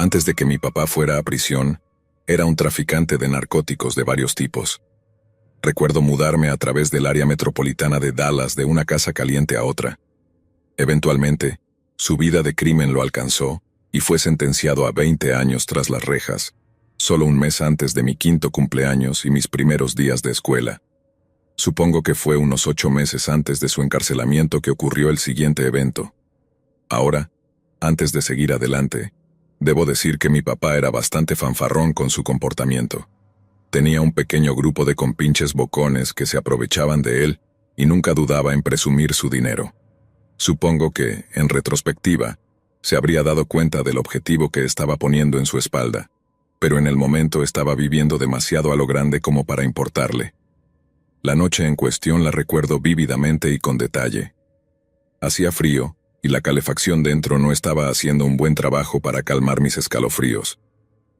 Antes de que mi papá fuera a prisión, era un traficante de narcóticos de varios tipos. Recuerdo mudarme a través del área metropolitana de Dallas de una casa caliente a otra. Eventualmente, su vida de crimen lo alcanzó y fue sentenciado a 20 años tras las rejas, solo un mes antes de mi 5º cumpleaños y mis primeros días de escuela. Supongo que fue unos 8 meses antes de su encarcelamiento que ocurrió el siguiente evento. Ahora, antes de seguir adelante, debo decir que mi papá era bastante fanfarrón con su comportamiento. Tenía un pequeño grupo de compinches bocones que se aprovechaban de él y nunca dudaba en presumir su dinero. Supongo que, en retrospectiva, se habría dado cuenta del objetivo que estaba poniendo en su espalda, pero en el momento estaba viviendo demasiado a lo grande como para importarle. La noche en cuestión la recuerdo vívidamente y con detalle. Hacía frío, y la calefacción dentro no estaba haciendo un buen trabajo para calmar mis escalofríos.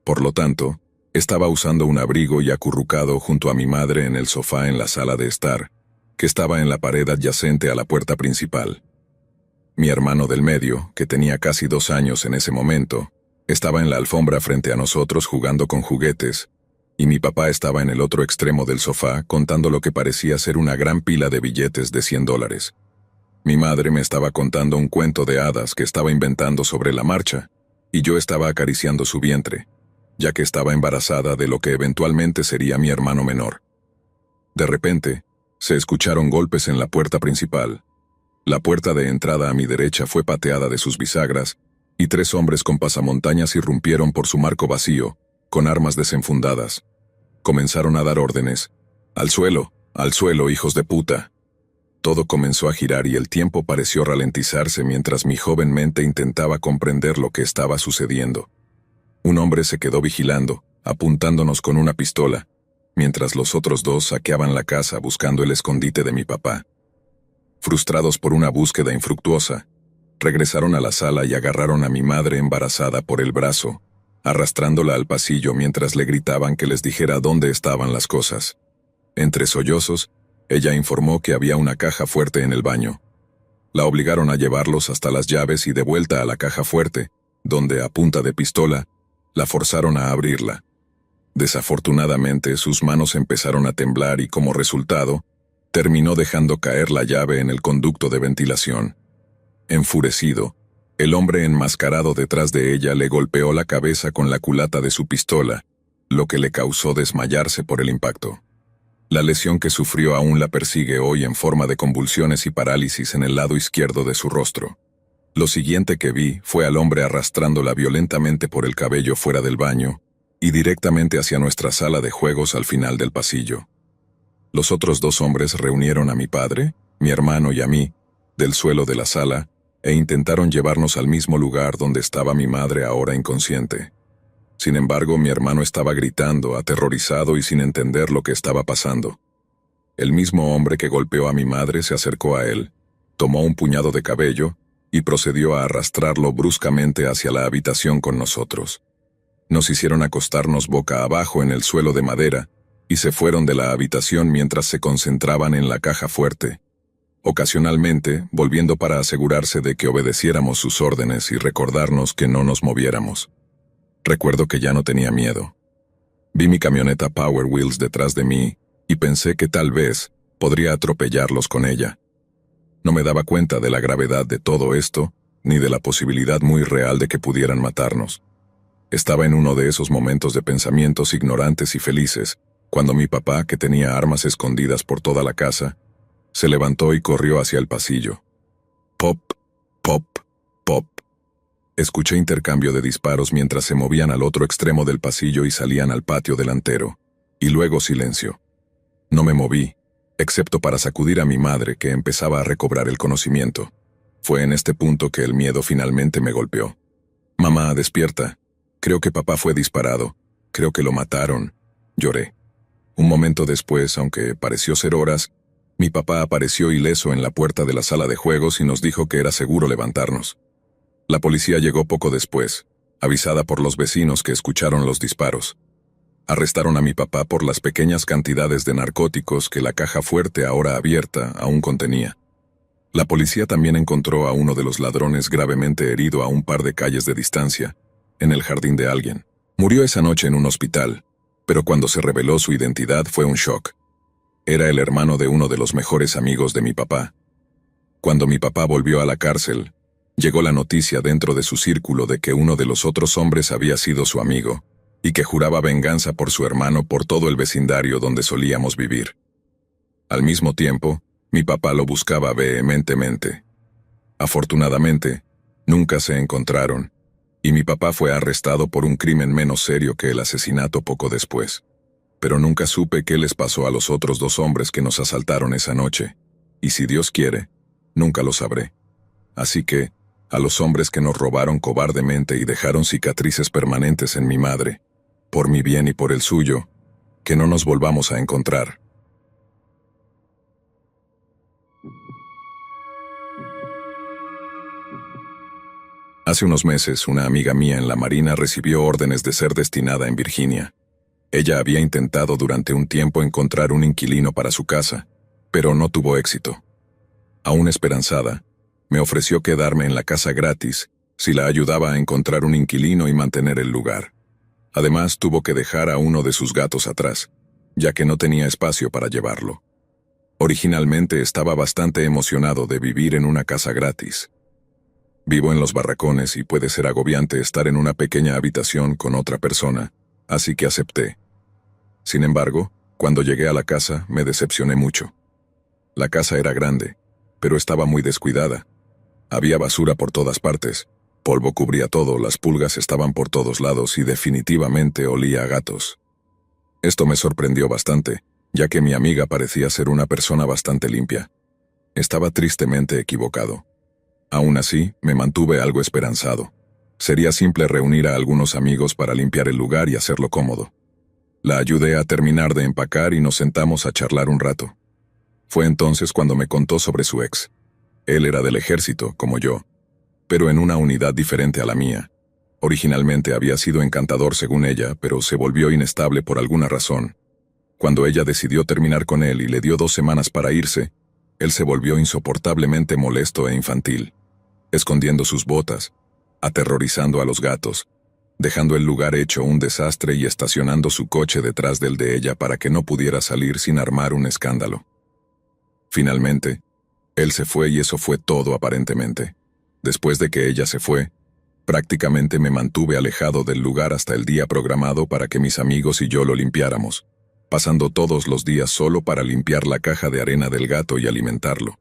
Por lo tanto, estaba usando un abrigo y acurrucado junto a mi madre en el sofá en la sala de estar, que estaba en la pared adyacente a la puerta principal. Mi hermano del medio, que tenía casi 2 años en ese momento, estaba en la alfombra frente a nosotros jugando con juguetes, y mi papá estaba en el otro extremo del sofá contando lo que parecía ser una gran pila de billetes de $100. Mi madre me estaba contando un cuento de hadas que estaba inventando sobre la marcha, y yo estaba acariciando su vientre, ya que estaba embarazada de lo que eventualmente sería mi hermano menor. De repente, se escucharon golpes en la puerta principal. La puerta de entrada a mi derecha fue pateada de sus bisagras, y 3 hombres con pasamontañas irrumpieron por su marco vacío, con armas desenfundadas. Comenzaron a dar órdenes. Al suelo, hijos de puta! Todo comenzó a girar y el tiempo pareció ralentizarse mientras mi joven mente intentaba comprender lo que estaba sucediendo. Un hombre se quedó vigilando, apuntándonos con una pistola, mientras los otros 2 saqueaban la casa buscando el escondite de mi papá. Frustrados por una búsqueda infructuosa, regresaron a la sala y agarraron a mi madre embarazada por el brazo, arrastrándola al pasillo mientras le gritaban que les dijera dónde estaban las cosas. Entre sollozos, ella informó que había una caja fuerte en el baño. La obligaron a llevarlos hasta las llaves y de vuelta a la caja fuerte, donde, a punta de pistola, la forzaron a abrirla. Desafortunadamente, sus manos empezaron a temblar y, como resultado, terminó dejando caer la llave en el conducto de ventilación. Enfurecido, el hombre enmascarado detrás de ella le golpeó la cabeza con la culata de su pistola, lo que le causó desmayarse por el impacto. La lesión que sufrió aún la persigue hoy en forma de convulsiones y parálisis en el lado izquierdo de su rostro. Lo siguiente que vi fue al hombre arrastrándola violentamente por el cabello fuera del baño y directamente hacia nuestra sala de juegos al final del pasillo. Los otros 2 hombres reunieron a mi padre, mi hermano y a mí, del suelo de la sala, e intentaron llevarnos al mismo lugar donde estaba mi madre ahora inconsciente. Sin embargo, mi hermano estaba gritando, aterrorizado y sin entender lo que estaba pasando. El mismo hombre que golpeó a mi madre se acercó a él, tomó un puñado de cabello y procedió a arrastrarlo bruscamente hacia la habitación con nosotros. Nos hicieron acostarnos boca abajo en el suelo de madera y se fueron de la habitación mientras se concentraban en la caja fuerte, ocasionalmente volviendo para asegurarse de que obedeciéramos sus órdenes y recordarnos que no nos moviéramos. Recuerdo que ya no tenía miedo. Vi mi camioneta Power Wheels detrás de mí y pensé que tal vez podría atropellarlos con ella. No me daba cuenta de la gravedad de todo esto, ni de la posibilidad muy real de que pudieran matarnos. Estaba en uno de esos momentos de pensamientos ignorantes y felices, cuando mi papá, que tenía armas escondidas por toda la casa, se levantó y corrió hacia el pasillo. Pop, pop, pop. Escuché intercambio de disparos mientras se movían al otro extremo del pasillo y salían al patio delantero, y luego silencio. No me moví, excepto para sacudir a mi madre, que empezaba a recobrar el conocimiento. Fue en este punto que el miedo finalmente me golpeó. «Mamá, despierta. Creo que papá fue disparado. Creo que lo mataron», lloré. Un momento después, aunque pareció ser horas, mi papá apareció ileso en la puerta de la sala de juegos y nos dijo que era seguro levantarnos. La policía llegó poco después, avisada por los vecinos que escucharon los disparos. Arrestaron a mi papá por las pequeñas cantidades de narcóticos que la caja fuerte ahora abierta aún contenía. La policía también encontró a uno de los ladrones gravemente herido a un par de calles de distancia, en el jardín de alguien. Murió esa noche en un hospital, pero cuando se reveló su identidad fue un shock. Era el hermano de uno de los mejores amigos de mi papá. Cuando mi papá volvió a la cárcel, llegó la noticia dentro de su círculo de que uno de los otros hombres había sido su amigo, y que juraba venganza por su hermano por todo el vecindario donde solíamos vivir. Al mismo tiempo, mi papá lo buscaba vehementemente. Afortunadamente, nunca se encontraron, y mi papá fue arrestado por un crimen menos serio que el asesinato poco después. Pero nunca supe qué les pasó a los otros 2 hombres que nos asaltaron esa noche, y si Dios quiere, nunca lo sabré. Así que, a los hombres que nos robaron cobardemente y dejaron cicatrices permanentes en mi madre, por mi bien y por el suyo, que no nos volvamos a encontrar. Hace unos meses, una amiga mía en la Marina recibió órdenes de ser destinada en Virginia. Ella había intentado durante un tiempo encontrar un inquilino para su casa, pero no tuvo éxito. Aún esperanzada, me ofreció quedarme en la casa gratis si la ayudaba a encontrar un inquilino y mantener el lugar. Además, tuvo que dejar a uno de sus gatos atrás, ya que no tenía espacio para llevarlo. Originalmente estaba bastante emocionado de vivir en una casa gratis. Vivo en los barracones y puede ser agobiante estar en una pequeña habitación con otra persona, así que acepté. Sin embargo, cuando llegué a la casa, me decepcioné mucho. La casa era grande, pero estaba muy descuidada. Había basura por todas partes, polvo cubría todo, las pulgas estaban por todos lados y definitivamente olía a gatos. Esto me sorprendió bastante, ya que mi amiga parecía ser una persona bastante limpia. Estaba tristemente equivocado. Aún así, me mantuve algo esperanzado. Sería simple reunir a algunos amigos para limpiar el lugar y hacerlo cómodo. La ayudé a terminar de empacar y nos sentamos a charlar un rato. Fue entonces cuando me contó sobre su ex. Él era del ejército, como yo, pero en una unidad diferente a la mía. Originalmente había sido encantador según ella, pero se volvió inestable por alguna razón. Cuando ella decidió terminar con él y le dio 2 semanas para irse, él se volvió insoportablemente molesto e infantil, escondiendo sus botas, aterrorizando a los gatos, dejando el lugar hecho un desastre y estacionando su coche detrás del de ella para que no pudiera salir sin armar un escándalo. Finalmente, él se fue y eso fue todo aparentemente. Después de que ella se fue, prácticamente me mantuve alejado del lugar hasta el día programado para que mis amigos y yo lo limpiáramos, pasando todos los días solo para limpiar la caja de arena del gato y alimentarlo.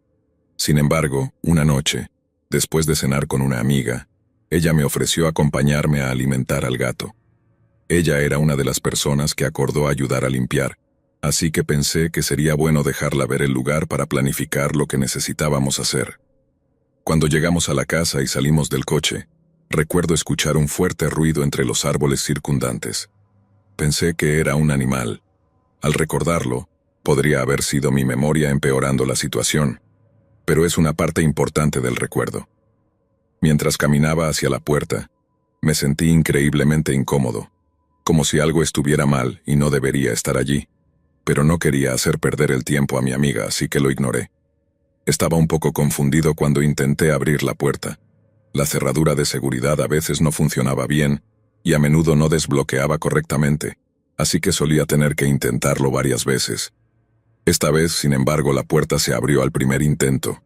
Sin embargo, una noche, después de cenar con una amiga, ella me ofreció acompañarme a alimentar al gato. Ella era una de las personas que acordó ayudar a limpiar, así que pensé que sería bueno dejarla ver el lugar para planificar lo que necesitábamos hacer. Cuando llegamos a la casa y salimos del coche, recuerdo escuchar un fuerte ruido entre los árboles circundantes. Pensé que era un animal. Al recordarlo, podría haber sido mi memoria empeorando la situación, pero es una parte importante del recuerdo. Mientras caminaba hacia la puerta, me sentí increíblemente incómodo, como si algo estuviera mal y no debería estar allí, pero no quería hacer perder el tiempo a mi amiga, así que lo ignoré. Estaba un poco confundido cuando intenté abrir la puerta. La cerradura de seguridad a veces no funcionaba bien y a menudo no desbloqueaba correctamente, así que solía tener que intentarlo varias veces. Esta vez, sin embargo, la puerta se abrió al primer intento.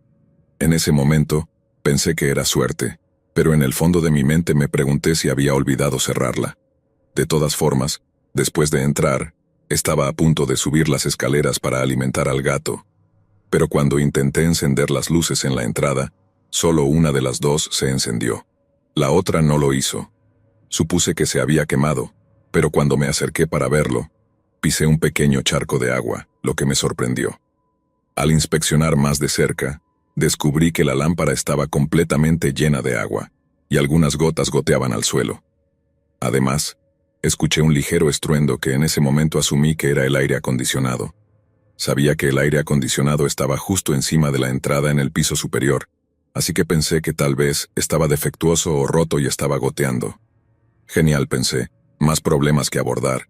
En ese momento, pensé que era suerte, pero en el fondo de mi mente me pregunté si había olvidado cerrarla. De todas formas, después de entrar, estaba a punto de subir las escaleras para alimentar al gato. Pero cuando intenté encender las luces en la entrada, solo una de las 2 se encendió. La otra no lo hizo. Supuse que se había quemado, pero cuando me acerqué para verlo, pisé un pequeño charco de agua, lo que me sorprendió. Al inspeccionar más de cerca, descubrí que la lámpara estaba completamente llena de agua, y algunas gotas goteaban al suelo. Además, escuché un ligero estruendo que en ese momento asumí que era el aire acondicionado. Sabía que el aire acondicionado estaba justo encima de la entrada en el piso superior, así que pensé que tal vez estaba defectuoso o roto y estaba goteando. Genial, pensé, más problemas que abordar.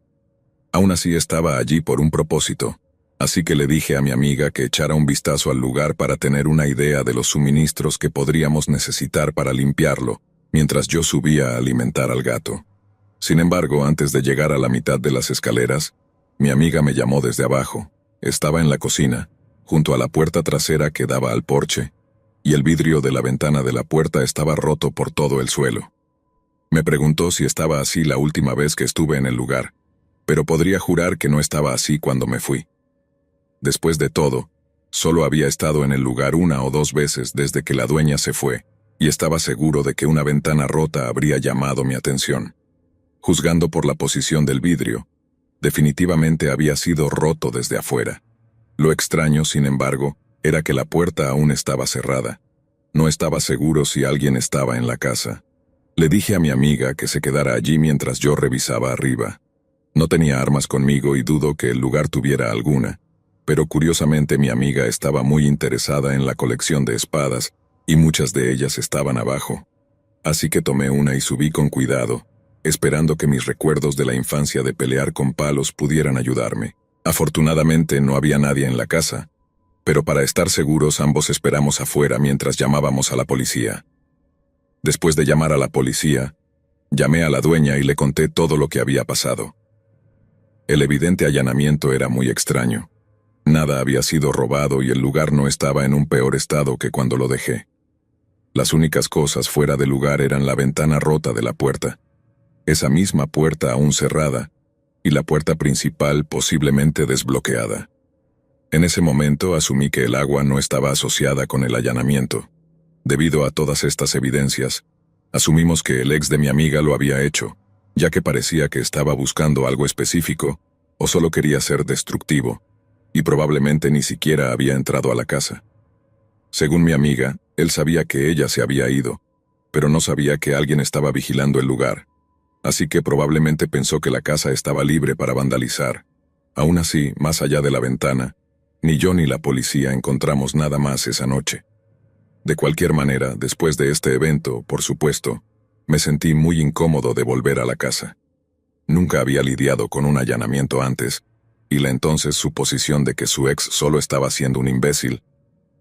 Aún así estaba allí por un propósito, así que le dije a mi amiga que echara un vistazo al lugar para tener una idea de los suministros que podríamos necesitar para limpiarlo, mientras yo subía a alimentar al gato. Sin embargo, antes de llegar a la mitad de las escaleras, mi amiga me llamó desde abajo. Estaba en la cocina, junto a la puerta trasera que daba al porche, y el vidrio de la ventana de la puerta estaba roto por todo el suelo. Me preguntó si estaba así la última vez que estuve en el lugar, pero podría jurar que no estaba así cuando me fui. Después de todo, solo había estado en el lugar 1 o 2 veces desde que la dueña se fue, y estaba seguro de que una ventana rota habría llamado mi atención. Juzgando por la posición del vidrio, definitivamente había sido roto desde afuera. Lo extraño, sin embargo, era que la puerta aún estaba cerrada. No estaba seguro si alguien estaba en la casa. Le dije a mi amiga que se quedara allí mientras yo revisaba arriba. No tenía armas conmigo y dudo que el lugar tuviera alguna, pero curiosamente mi amiga estaba muy interesada en la colección de espadas y muchas de ellas estaban abajo. Así que tomé una y subí con cuidado, esperando que mis recuerdos de la infancia de pelear con palos pudieran ayudarme. Afortunadamente no había nadie en la casa, pero para estar seguros ambos esperamos afuera mientras llamábamos a la policía. Después de llamar a la policía, llamé a la dueña y le conté todo lo que había pasado. El evidente allanamiento era muy extraño. Nada había sido robado y el lugar no estaba en un peor estado que cuando lo dejé. Las únicas cosas fuera de lugar eran la ventana rota de la puerta, esa misma puerta aún cerrada, y la puerta principal posiblemente desbloqueada. En ese momento asumí que el agua no estaba asociada con el allanamiento. Debido a todas estas evidencias, asumimos que el ex de mi amiga lo había hecho, ya que parecía que estaba buscando algo específico, o solo quería ser destructivo, y probablemente ni siquiera había entrado a la casa. Según mi amiga, él sabía que ella se había ido, pero no sabía que alguien estaba vigilando el lugar. Así que probablemente pensó que la casa estaba libre para vandalizar. Aún así, más allá de la ventana, ni yo ni la policía encontramos nada más esa noche. De cualquier manera, después de este evento, por supuesto, me sentí muy incómodo de volver a la casa. Nunca había lidiado con un allanamiento antes, y la entonces suposición de que su ex solo estaba siendo un imbécil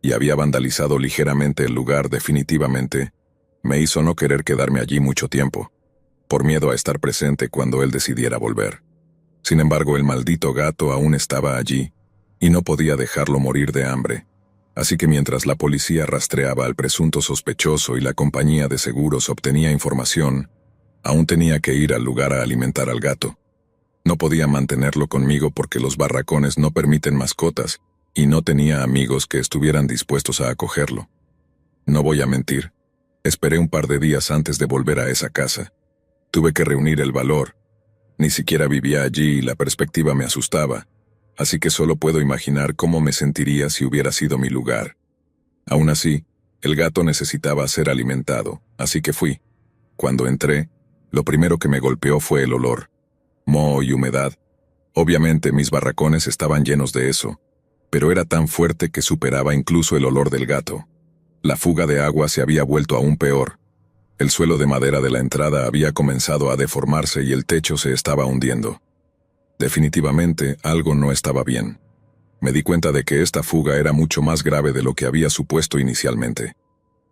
y había vandalizado ligeramente el lugar definitivamente, me hizo no querer quedarme allí mucho tiempo, por miedo a estar presente cuando él decidiera volver. Sin embargo, el maldito gato aún estaba allí, y no podía dejarlo morir de hambre. Así que mientras la policía rastreaba al presunto sospechoso y la compañía de seguros obtenía información, aún tenía que ir al lugar a alimentar al gato. No podía mantenerlo conmigo porque los barracones no permiten mascotas, y no tenía amigos que estuvieran dispuestos a acogerlo. No voy a mentir, esperé un par de días antes de volver a esa casa. Tuve que reunir el valor. Ni siquiera vivía allí y la perspectiva me asustaba, así que solo puedo imaginar cómo me sentiría si hubiera sido mi lugar. Aún así, el gato necesitaba ser alimentado, así que fui. Cuando entré, lo primero que me golpeó fue el olor. Moho y humedad. Obviamente mis barracones estaban llenos de eso, pero era tan fuerte que superaba incluso el olor del gato. La fuga de agua se había vuelto aún peor. El suelo de madera de la entrada había comenzado a deformarse y el techo se estaba hundiendo. Definitivamente, algo no estaba bien. Me di cuenta de que esta fuga era mucho más grave de lo que había supuesto inicialmente.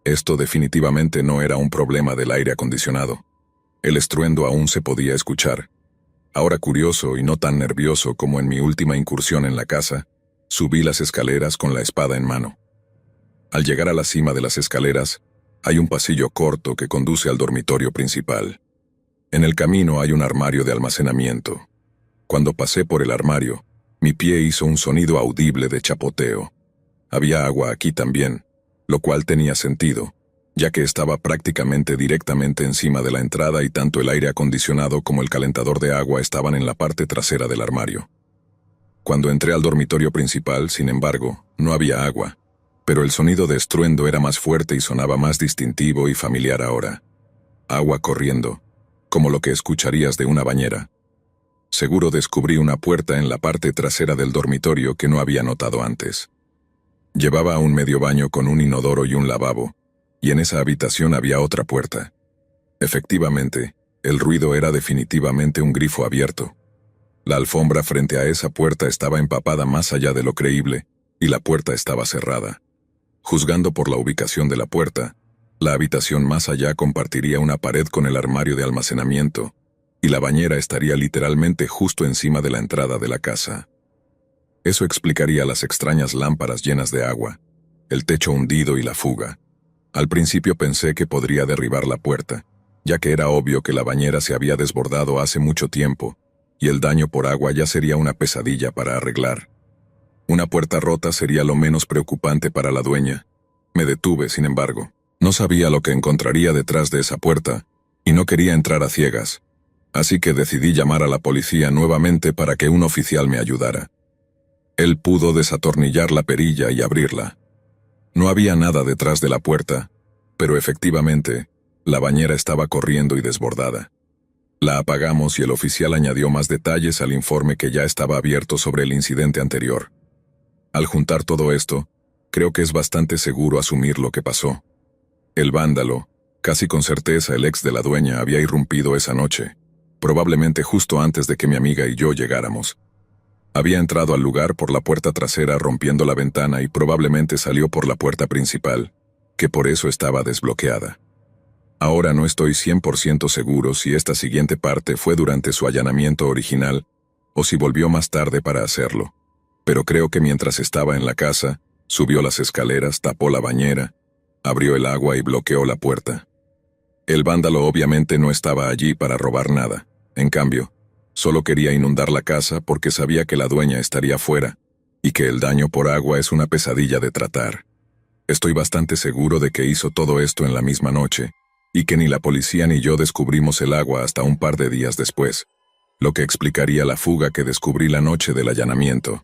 Esto definitivamente no era un problema del aire acondicionado. El estruendo aún se podía escuchar. Ahora curioso y no tan nervioso como en mi última incursión en la casa, subí las escaleras con la espada en mano. Al llegar a la cima de las escaleras, hay un pasillo corto que conduce al dormitorio principal. En el camino hay un armario de almacenamiento. Cuando pasé por el armario, mi pie hizo un sonido audible de chapoteo. Había agua aquí también, lo cual tenía sentido, ya que estaba prácticamente directamente encima de la entrada y tanto el aire acondicionado como el calentador de agua estaban en la parte trasera del armario. Cuando entré al dormitorio principal, sin embargo, no había agua, pero el sonido de estruendo era más fuerte y sonaba más distintivo y familiar ahora. Agua corriendo, como lo que escucharías de una bañera. Seguro descubrí una puerta en la parte trasera del dormitorio que no había notado antes. Llevaba un medio baño con un inodoro y un lavabo, y en esa habitación había otra puerta. Efectivamente, el ruido era definitivamente un grifo abierto. La alfombra frente a esa puerta estaba empapada más allá de lo creíble, y la puerta estaba cerrada. Juzgando por la ubicación de la puerta, La habitación más allá compartiría una pared con el armario de almacenamiento, y la bañera estaría literalmente justo encima de la entrada de la casa. Eso explicaría las extrañas lámparas llenas de agua, el techo hundido y la fuga. Al principio pensé que podría derribar la puerta, ya que era obvio que la bañera se había desbordado hace mucho tiempo, y el daño por agua ya sería una pesadilla para arreglar. Una puerta rota sería lo menos preocupante para la dueña. Me detuve, sin embargo. No sabía lo que encontraría detrás de esa puerta, y no quería entrar a ciegas. Así que decidí llamar a la policía nuevamente para que un oficial me ayudara. Él pudo desatornillar la perilla y abrirla. No había nada detrás de la puerta, pero efectivamente, la bañera estaba corriendo y desbordada. La apagamos y el oficial añadió más detalles al informe que ya estaba abierto sobre el incidente anterior. Al juntar todo esto, creo que es bastante seguro asumir lo que pasó. El vándalo, casi con certeza el ex de la dueña, había irrumpido esa noche, probablemente justo antes de que mi amiga y yo llegáramos. Había entrado al lugar por la puerta trasera rompiendo la ventana y probablemente salió por la puerta principal, que por eso estaba desbloqueada. Ahora no estoy 100% seguro si esta siguiente parte fue durante su allanamiento original o si volvió más tarde para hacerlo, pero creo que mientras estaba en la casa, subió las escaleras, tapó la bañera, abrió el agua y bloqueó la puerta. El vándalo obviamente no estaba allí para robar nada. En cambio, solo quería inundar la casa porque sabía que la dueña estaría fuera y que el daño por agua es una pesadilla de tratar. Estoy bastante seguro de que hizo todo esto en la misma noche y que ni la policía ni yo descubrimos el agua hasta un par de días después, lo que explicaría la fuga que descubrí la noche del allanamiento.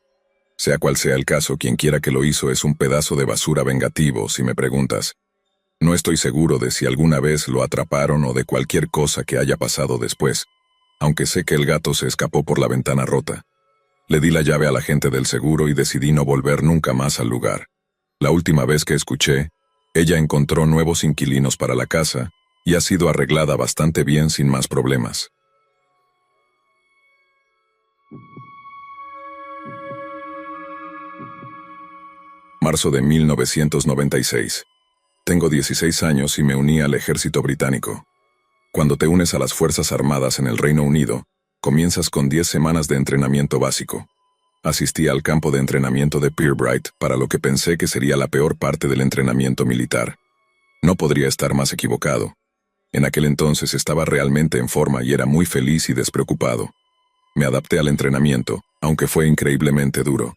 Sea cual sea el caso, quien quiera que lo hizo es un pedazo de basura vengativo, si me preguntas. No estoy seguro de si alguna vez lo atraparon o de cualquier cosa que haya pasado después, aunque sé que el gato se escapó por la ventana rota. Le di la llave al agente del seguro y decidí no volver nunca más al lugar. La última vez que escuché, ella encontró nuevos inquilinos para la casa y ha sido arreglada bastante bien sin más problemas. Marzo de 1996. Tengo 16 años y me uní al ejército británico. Cuando te unes a las Fuerzas Armadas en el Reino Unido, comienzas con 10 semanas de entrenamiento básico. Asistí al campo de entrenamiento de Pirbright, para lo que pensé que sería la peor parte del entrenamiento militar. No podría estar más equivocado. En aquel entonces estaba realmente en forma y era muy feliz y despreocupado. Me adapté al entrenamiento, aunque fue increíblemente duro.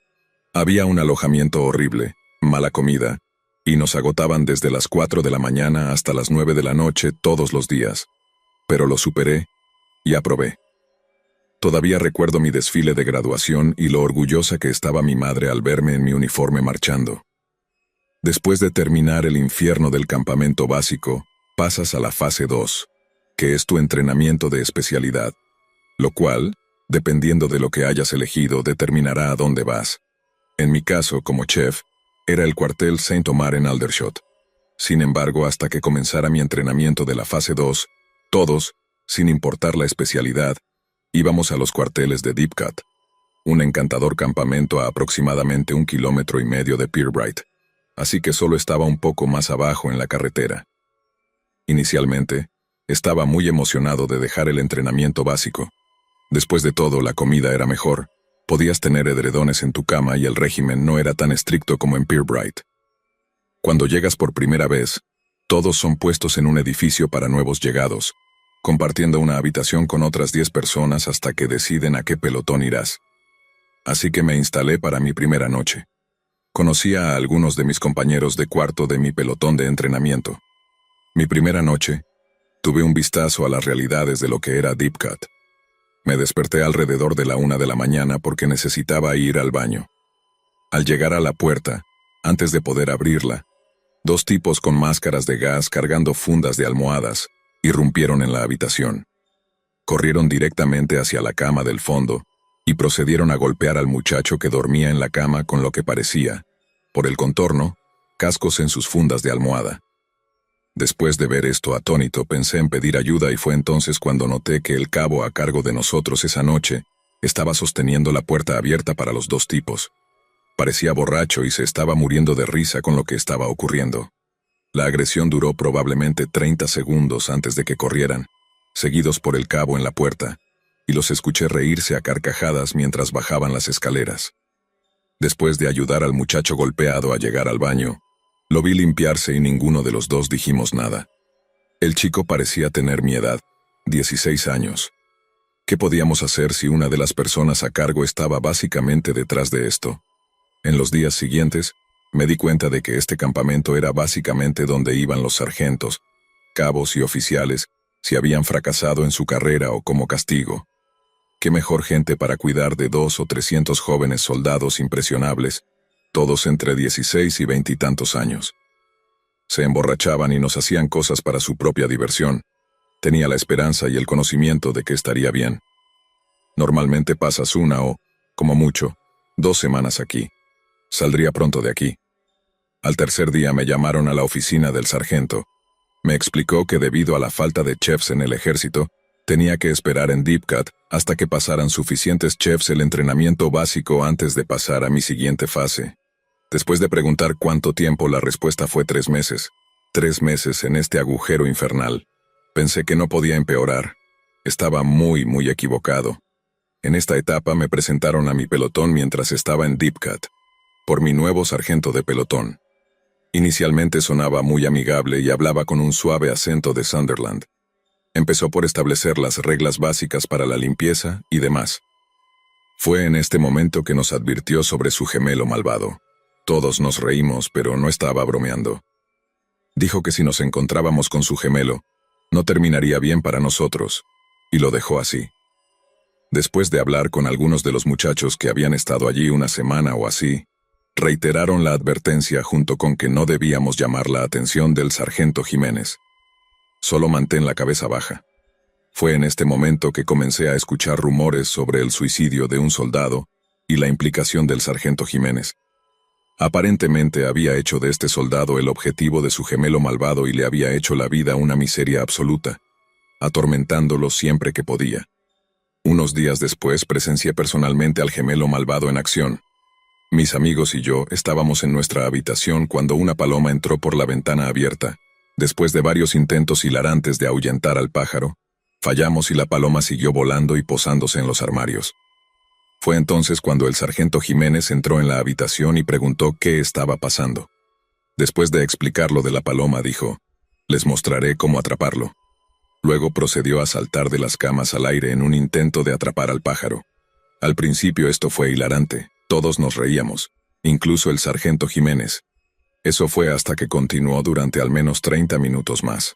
Había un alojamiento horrible, mala comida, y nos agotaban desde las 4 de la mañana hasta las 9 de la noche todos los días. Pero lo superé y aprobé. Todavía recuerdo mi desfile de graduación y lo orgullosa que estaba mi madre al verme en mi uniforme marchando. Después de terminar el infierno del campamento básico, pasas a la fase 2, que es tu entrenamiento de especialidad, lo cual, dependiendo de lo que hayas elegido, determinará a dónde vas. En mi caso, como chef, era el cuartel Saint Omar en Aldershot. Sin embargo, hasta que comenzara mi entrenamiento de la fase 2, todos, sin importar la especialidad, íbamos a los cuarteles de Didcot, un encantador campamento a aproximadamente 1,5 kilómetros de Pirbright, así que solo estaba un poco más abajo en la carretera. Inicialmente, estaba muy emocionado de dejar el entrenamiento básico. Después de todo, la comida era mejor, podías tener edredones en tu cama y el régimen no era tan estricto como en Pirbright. Cuando llegas por primera vez, todos son puestos en un edificio para nuevos llegados, compartiendo una habitación con otras 10 personas hasta que deciden a qué pelotón irás. Así que me instalé para mi primera noche. Conocía a algunos de mis compañeros de cuarto de mi pelotón de entrenamiento. Mi primera noche, tuve un vistazo a las realidades de lo que era Didcot. Me desperté alrededor de la 1 de la mañana porque necesitaba ir al baño. Al llegar a la puerta, antes de poder abrirla, 2 tipos con máscaras de gas cargando fundas de almohadas irrumpieron en la habitación. Corrieron directamente hacia la cama del fondo y procedieron a golpear al muchacho que dormía en la cama con lo que parecía, por el contorno, cascos en sus fundas de almohada. Después de ver esto atónito, pensé en pedir ayuda y fue entonces cuando noté que el cabo a cargo de nosotros esa noche estaba sosteniendo la puerta abierta para los 2 tipos. Parecía borracho y se estaba muriendo de risa con lo que estaba ocurriendo. La agresión duró probablemente 30 segundos antes de que corrieran, seguidos por el cabo en la puerta, y los escuché reírse a carcajadas mientras bajaban las escaleras. Después de ayudar al muchacho golpeado a llegar al baño, lo vi limpiarse y ninguno de los dos dijimos nada. El chico parecía tener mi edad, 16 años. ¿Qué podíamos hacer si una de las personas a cargo estaba básicamente detrás de esto? En los días siguientes, me di cuenta de que este campamento era básicamente donde iban los sargentos, cabos y oficiales si habían fracasado en su carrera o como castigo. Qué mejor gente para cuidar de 200 o 300 jóvenes soldados impresionables, todos entre 16 y 20 y tantos años. Se emborrachaban y nos hacían cosas para su propia diversión. Tenía la esperanza y el conocimiento de que estaría bien. Normalmente pasas 1 o, como mucho, 2 semanas aquí. Saldría pronto de aquí. Al tercer día me llamaron a la oficina del sargento. Me explicó que debido a la falta de chefs en el ejército, tenía que esperar en Deep Cut hasta que pasaran suficientes chefs el entrenamiento básico antes de pasar a mi siguiente fase. Después de preguntar cuánto tiempo, la respuesta fue 3 meses. 3 meses en este agujero infernal. Pensé que no podía empeorar. Estaba muy equivocado. En esta etapa me presentaron a mi pelotón mientras estaba en Deep Cut, por mi nuevo sargento de pelotón. Inicialmente sonaba muy amigable y hablaba con un suave acento de Sunderland. Empezó por establecer las reglas básicas para la limpieza y demás. Fue en este momento que nos advirtió sobre su gemelo malvado. Todos nos reímos, pero no estaba bromeando. Dijo que si nos encontrábamos con su gemelo, no terminaría bien para nosotros, y lo dejó así. Después de hablar con algunos de los muchachos que habían estado allí una semana o así, reiteraron la advertencia junto con que no debíamos llamar la atención del sargento Jiménez. Solo mantén la cabeza baja. Fue en este momento que comencé a escuchar rumores sobre el suicidio de un soldado y la implicación del sargento Jiménez. Aparentemente había hecho de este soldado el objetivo de su gemelo malvado y le había hecho la vida una miseria absoluta, atormentándolo siempre que podía. Unos días después presencié personalmente al gemelo malvado en acción. Mis amigos y yo estábamos en nuestra habitación cuando una paloma entró por la ventana abierta. Después de varios intentos hilarantes de ahuyentar al pájaro, fallamos y la paloma siguió volando y posándose en los armarios. Fue entonces cuando el sargento Jiménez entró en la habitación y preguntó qué estaba pasando. Después de explicar lo de la paloma, dijo: «Les mostraré cómo atraparlo». Luego procedió a saltar de las camas al aire en un intento de atrapar al pájaro. Al principio esto fue hilarante, todos nos reíamos, incluso el sargento Jiménez. Eso fue hasta que continuó durante al menos 30 minutos más.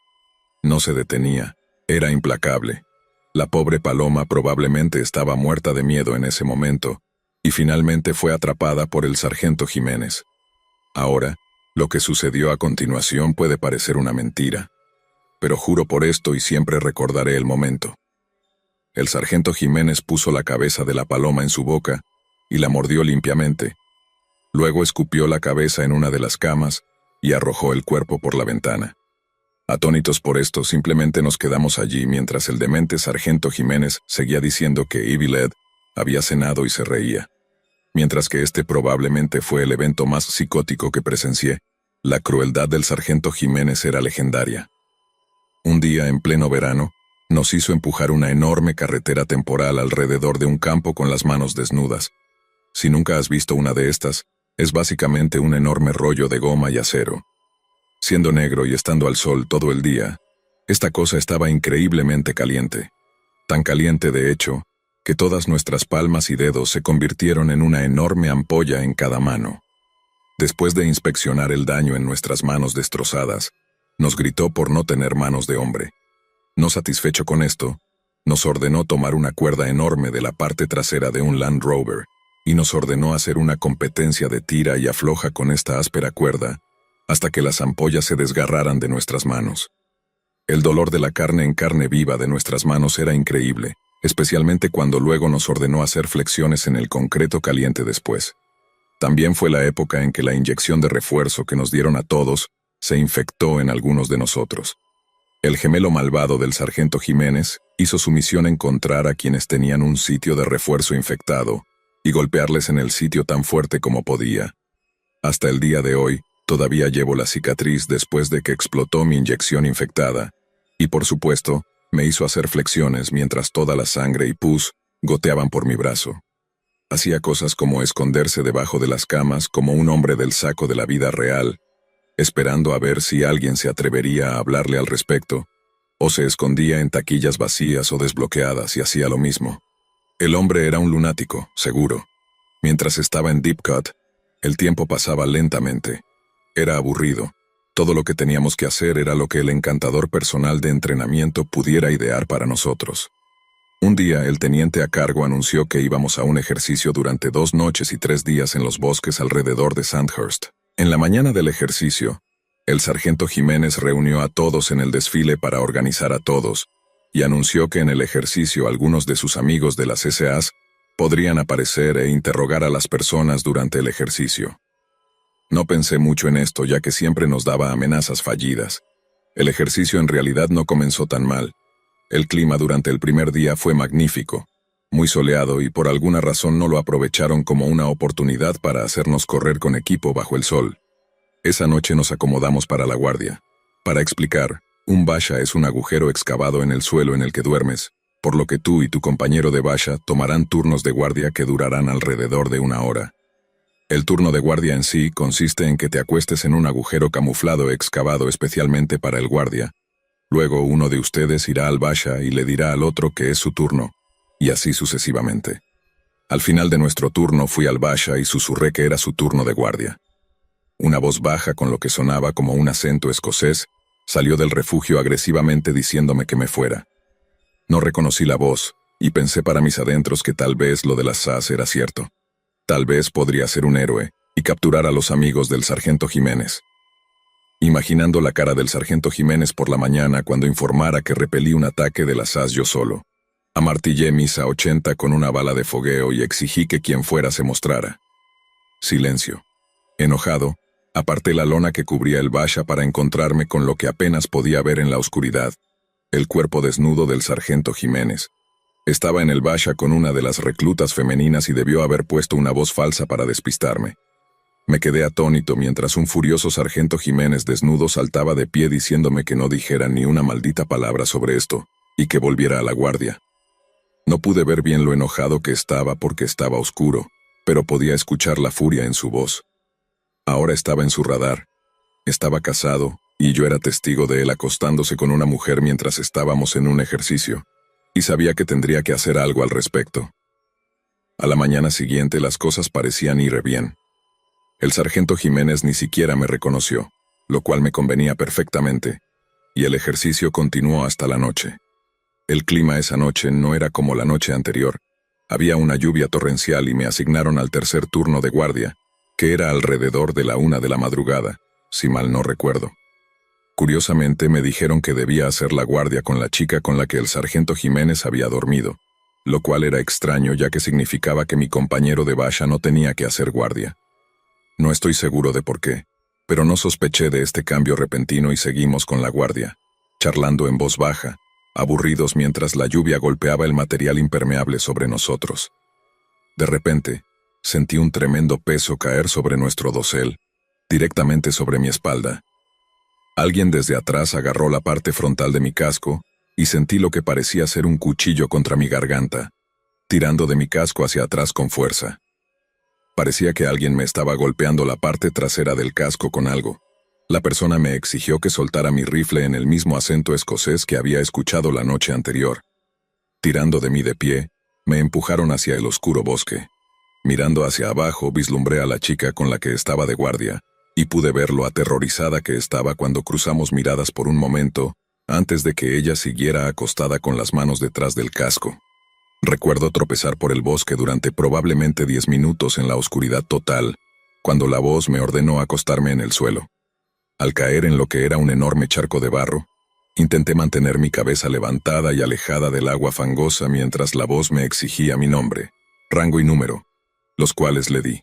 No se detenía, era implacable. La pobre paloma probablemente estaba muerta de miedo en ese momento, y finalmente fue atrapada por el sargento Jiménez. Ahora, lo que sucedió a continuación puede parecer una mentira, pero juro por esto y siempre recordaré el momento. El sargento Jiménez puso la cabeza de la paloma en su boca y la mordió limpiamente. Luego escupió la cabeza en una de las camas y arrojó el cuerpo por la ventana. Atónitos por esto, simplemente nos quedamos allí mientras el demente sargento Jiménez seguía diciendo que Evil Ed había cenado y se reía. Mientras que este probablemente fue el evento más psicótico que presencié, la crueldad del sargento Jiménez era legendaria. Un día, en pleno verano, nos hizo empujar una enorme carretera temporal alrededor de un campo con las manos desnudas. Si nunca has visto una de estas, es básicamente un enorme rollo de goma y acero. Siendo negro y estando al sol todo el día, esta cosa estaba increíblemente caliente. Tan caliente, de hecho, que todas nuestras palmas y dedos se convirtieron en una enorme ampolla en cada mano. Después de inspeccionar el daño en nuestras manos destrozadas, nos gritó por no tener manos de hombre. No satisfecho con esto, nos ordenó tomar una cuerda enorme de la parte trasera de un Land Rover y nos ordenó hacer una competencia de tira y afloja con esta áspera cuerda hasta que las ampollas se desgarraran de nuestras manos. El dolor de la carne en carne viva de nuestras manos era increíble, especialmente cuando luego nos ordenó hacer flexiones en el concreto caliente después. También fue la época en que la inyección de refuerzo que nos dieron a todos se infectó en algunos de nosotros. El gemelo malvado del sargento Jiménez hizo su misión encontrar a quienes tenían un sitio de refuerzo infectado y golpearles en el sitio tan fuerte como podía. Hasta el día de hoy, Todavía llevo la cicatriz después de que explotó mi inyección infectada, y por supuesto, me hizo hacer flexiones mientras toda la sangre y pus goteaban por mi brazo. Hacía cosas como esconderse debajo de las camas como un hombre del saco de la vida real, esperando a ver si alguien se atrevería a hablarle al respecto, o se escondía en taquillas vacías o desbloqueadas y hacía lo mismo. El hombre era un lunático, seguro. Mientras estaba en Deep Cut, el tiempo pasaba lentamente. Era aburrido. Todo lo que teníamos que hacer era lo que el encantador personal de entrenamiento pudiera idear para nosotros. Un día, el teniente a cargo anunció que íbamos a un ejercicio durante 2 noches y 3 días en los bosques alrededor de Sandhurst. En la mañana del ejercicio, el sargento Jiménez reunió a todos en el desfile para organizar a todos, y anunció que en el ejercicio algunos de sus amigos de las SAs podrían aparecer e interrogar a las personas durante el ejercicio. No pensé mucho en esto, ya que siempre nos daba amenazas fallidas. El ejercicio en realidad no comenzó tan mal. El clima durante el primer día fue magnífico, muy soleado, y por alguna razón no lo aprovecharon como una oportunidad para hacernos correr con equipo bajo el sol. Esa noche nos acomodamos para la guardia. Para explicar, un basha es un agujero excavado en el suelo en el que duermes, por lo que tú y tu compañero de basha tomarán turnos de guardia que durarán alrededor de 1 hora. El turno de guardia en sí consiste en que te acuestes en un agujero camuflado excavado especialmente para el guardia. Luego uno de ustedes irá al basha y le dirá al otro que es su turno, y así sucesivamente. Al final de nuestro turno fui al basha y susurré que era su turno de guardia. Una voz baja con lo que sonaba como un acento escocés salió del refugio agresivamente diciéndome que me fuera. No reconocí la voz, y pensé para mis adentros que tal vez lo de las SAS era cierto. Tal vez podría ser un héroe y capturar a los amigos del sargento Jiménez. Imaginando la cara del sargento Jiménez por la mañana cuando informara que repelí un ataque de las SAS yo solo, amartillé mis A-80 con una bala de fogueo y exigí que quien fuera se mostrara. Silencio. Enojado, aparté la lona que cubría el basha para encontrarme con lo que apenas podía ver en la oscuridad: el cuerpo desnudo del sargento Jiménez. Estaba en el basha con una de las reclutas femeninas y debió haber puesto una voz falsa para despistarme. Me quedé atónito mientras un furioso sargento Jiménez desnudo saltaba de pie diciéndome que no dijera ni una maldita palabra sobre esto, y que volviera a la guardia. No pude ver bien lo enojado que estaba porque estaba oscuro, pero podía escuchar la furia en su voz. Ahora estaba en su radar. Estaba casado, y yo era testigo de él acostándose con una mujer mientras estábamos en un ejercicio, y sabía que tendría que hacer algo al respecto. A la mañana siguiente las cosas parecían ir bien. El sargento Jiménez ni siquiera me reconoció, lo cual me convenía perfectamente, y el ejercicio continuó hasta la noche. El clima esa noche no era como la noche anterior. Había una lluvia torrencial y me asignaron al tercer turno de guardia, que era alrededor de la 1 de la madrugada, si mal no recuerdo. Curiosamente me dijeron que debía hacer la guardia con la chica con la que el sargento Jiménez había dormido, lo cual era extraño ya que significaba que mi compañero de basha no tenía que hacer guardia. No estoy seguro de por qué, pero no sospeché de este cambio repentino y seguimos con la guardia, charlando en voz baja, aburridos mientras la lluvia golpeaba el material impermeable sobre nosotros. De repente, sentí un tremendo peso caer sobre nuestro dosel, directamente sobre mi espalda. Alguien desde atrás agarró la parte frontal de mi casco y sentí lo que parecía ser un cuchillo contra mi garganta, tirando de mi casco hacia atrás con fuerza. Parecía que alguien me estaba golpeando la parte trasera del casco con algo. La persona me exigió que soltara mi rifle en el mismo acento escocés que había escuchado la noche anterior. Tirando de mí de pie, me empujaron hacia el oscuro bosque. Mirando hacia abajo, vislumbré a la chica con la que estaba de guardia, y pude ver lo aterrorizada que estaba cuando cruzamos miradas por un momento, antes de que ella siguiera acostada con las manos detrás del casco. Recuerdo tropezar por el bosque durante probablemente 10 minutos en la oscuridad total, cuando la voz me ordenó acostarme en el suelo. Al caer en lo que era un enorme charco de barro, intenté mantener mi cabeza levantada y alejada del agua fangosa mientras la voz me exigía mi nombre, rango y número, los cuales le di.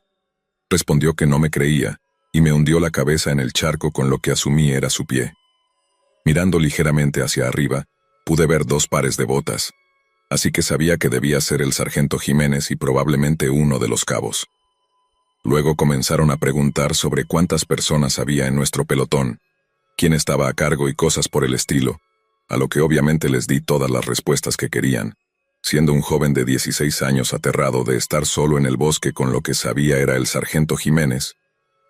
Respondió que no me creía, y me hundió la cabeza en el charco con lo que asumí era su pie. Mirando ligeramente hacia arriba, pude ver 2 pares de botas, así que sabía que debía ser el sargento Jiménez y probablemente uno de los cabos. Luego comenzaron a preguntar sobre cuántas personas había en nuestro pelotón, quién estaba a cargo y cosas por el estilo, a lo que obviamente les di todas las respuestas que querían, siendo un joven de 16 años aterrado de estar solo en el bosque con lo que sabía era el sargento Jiménez.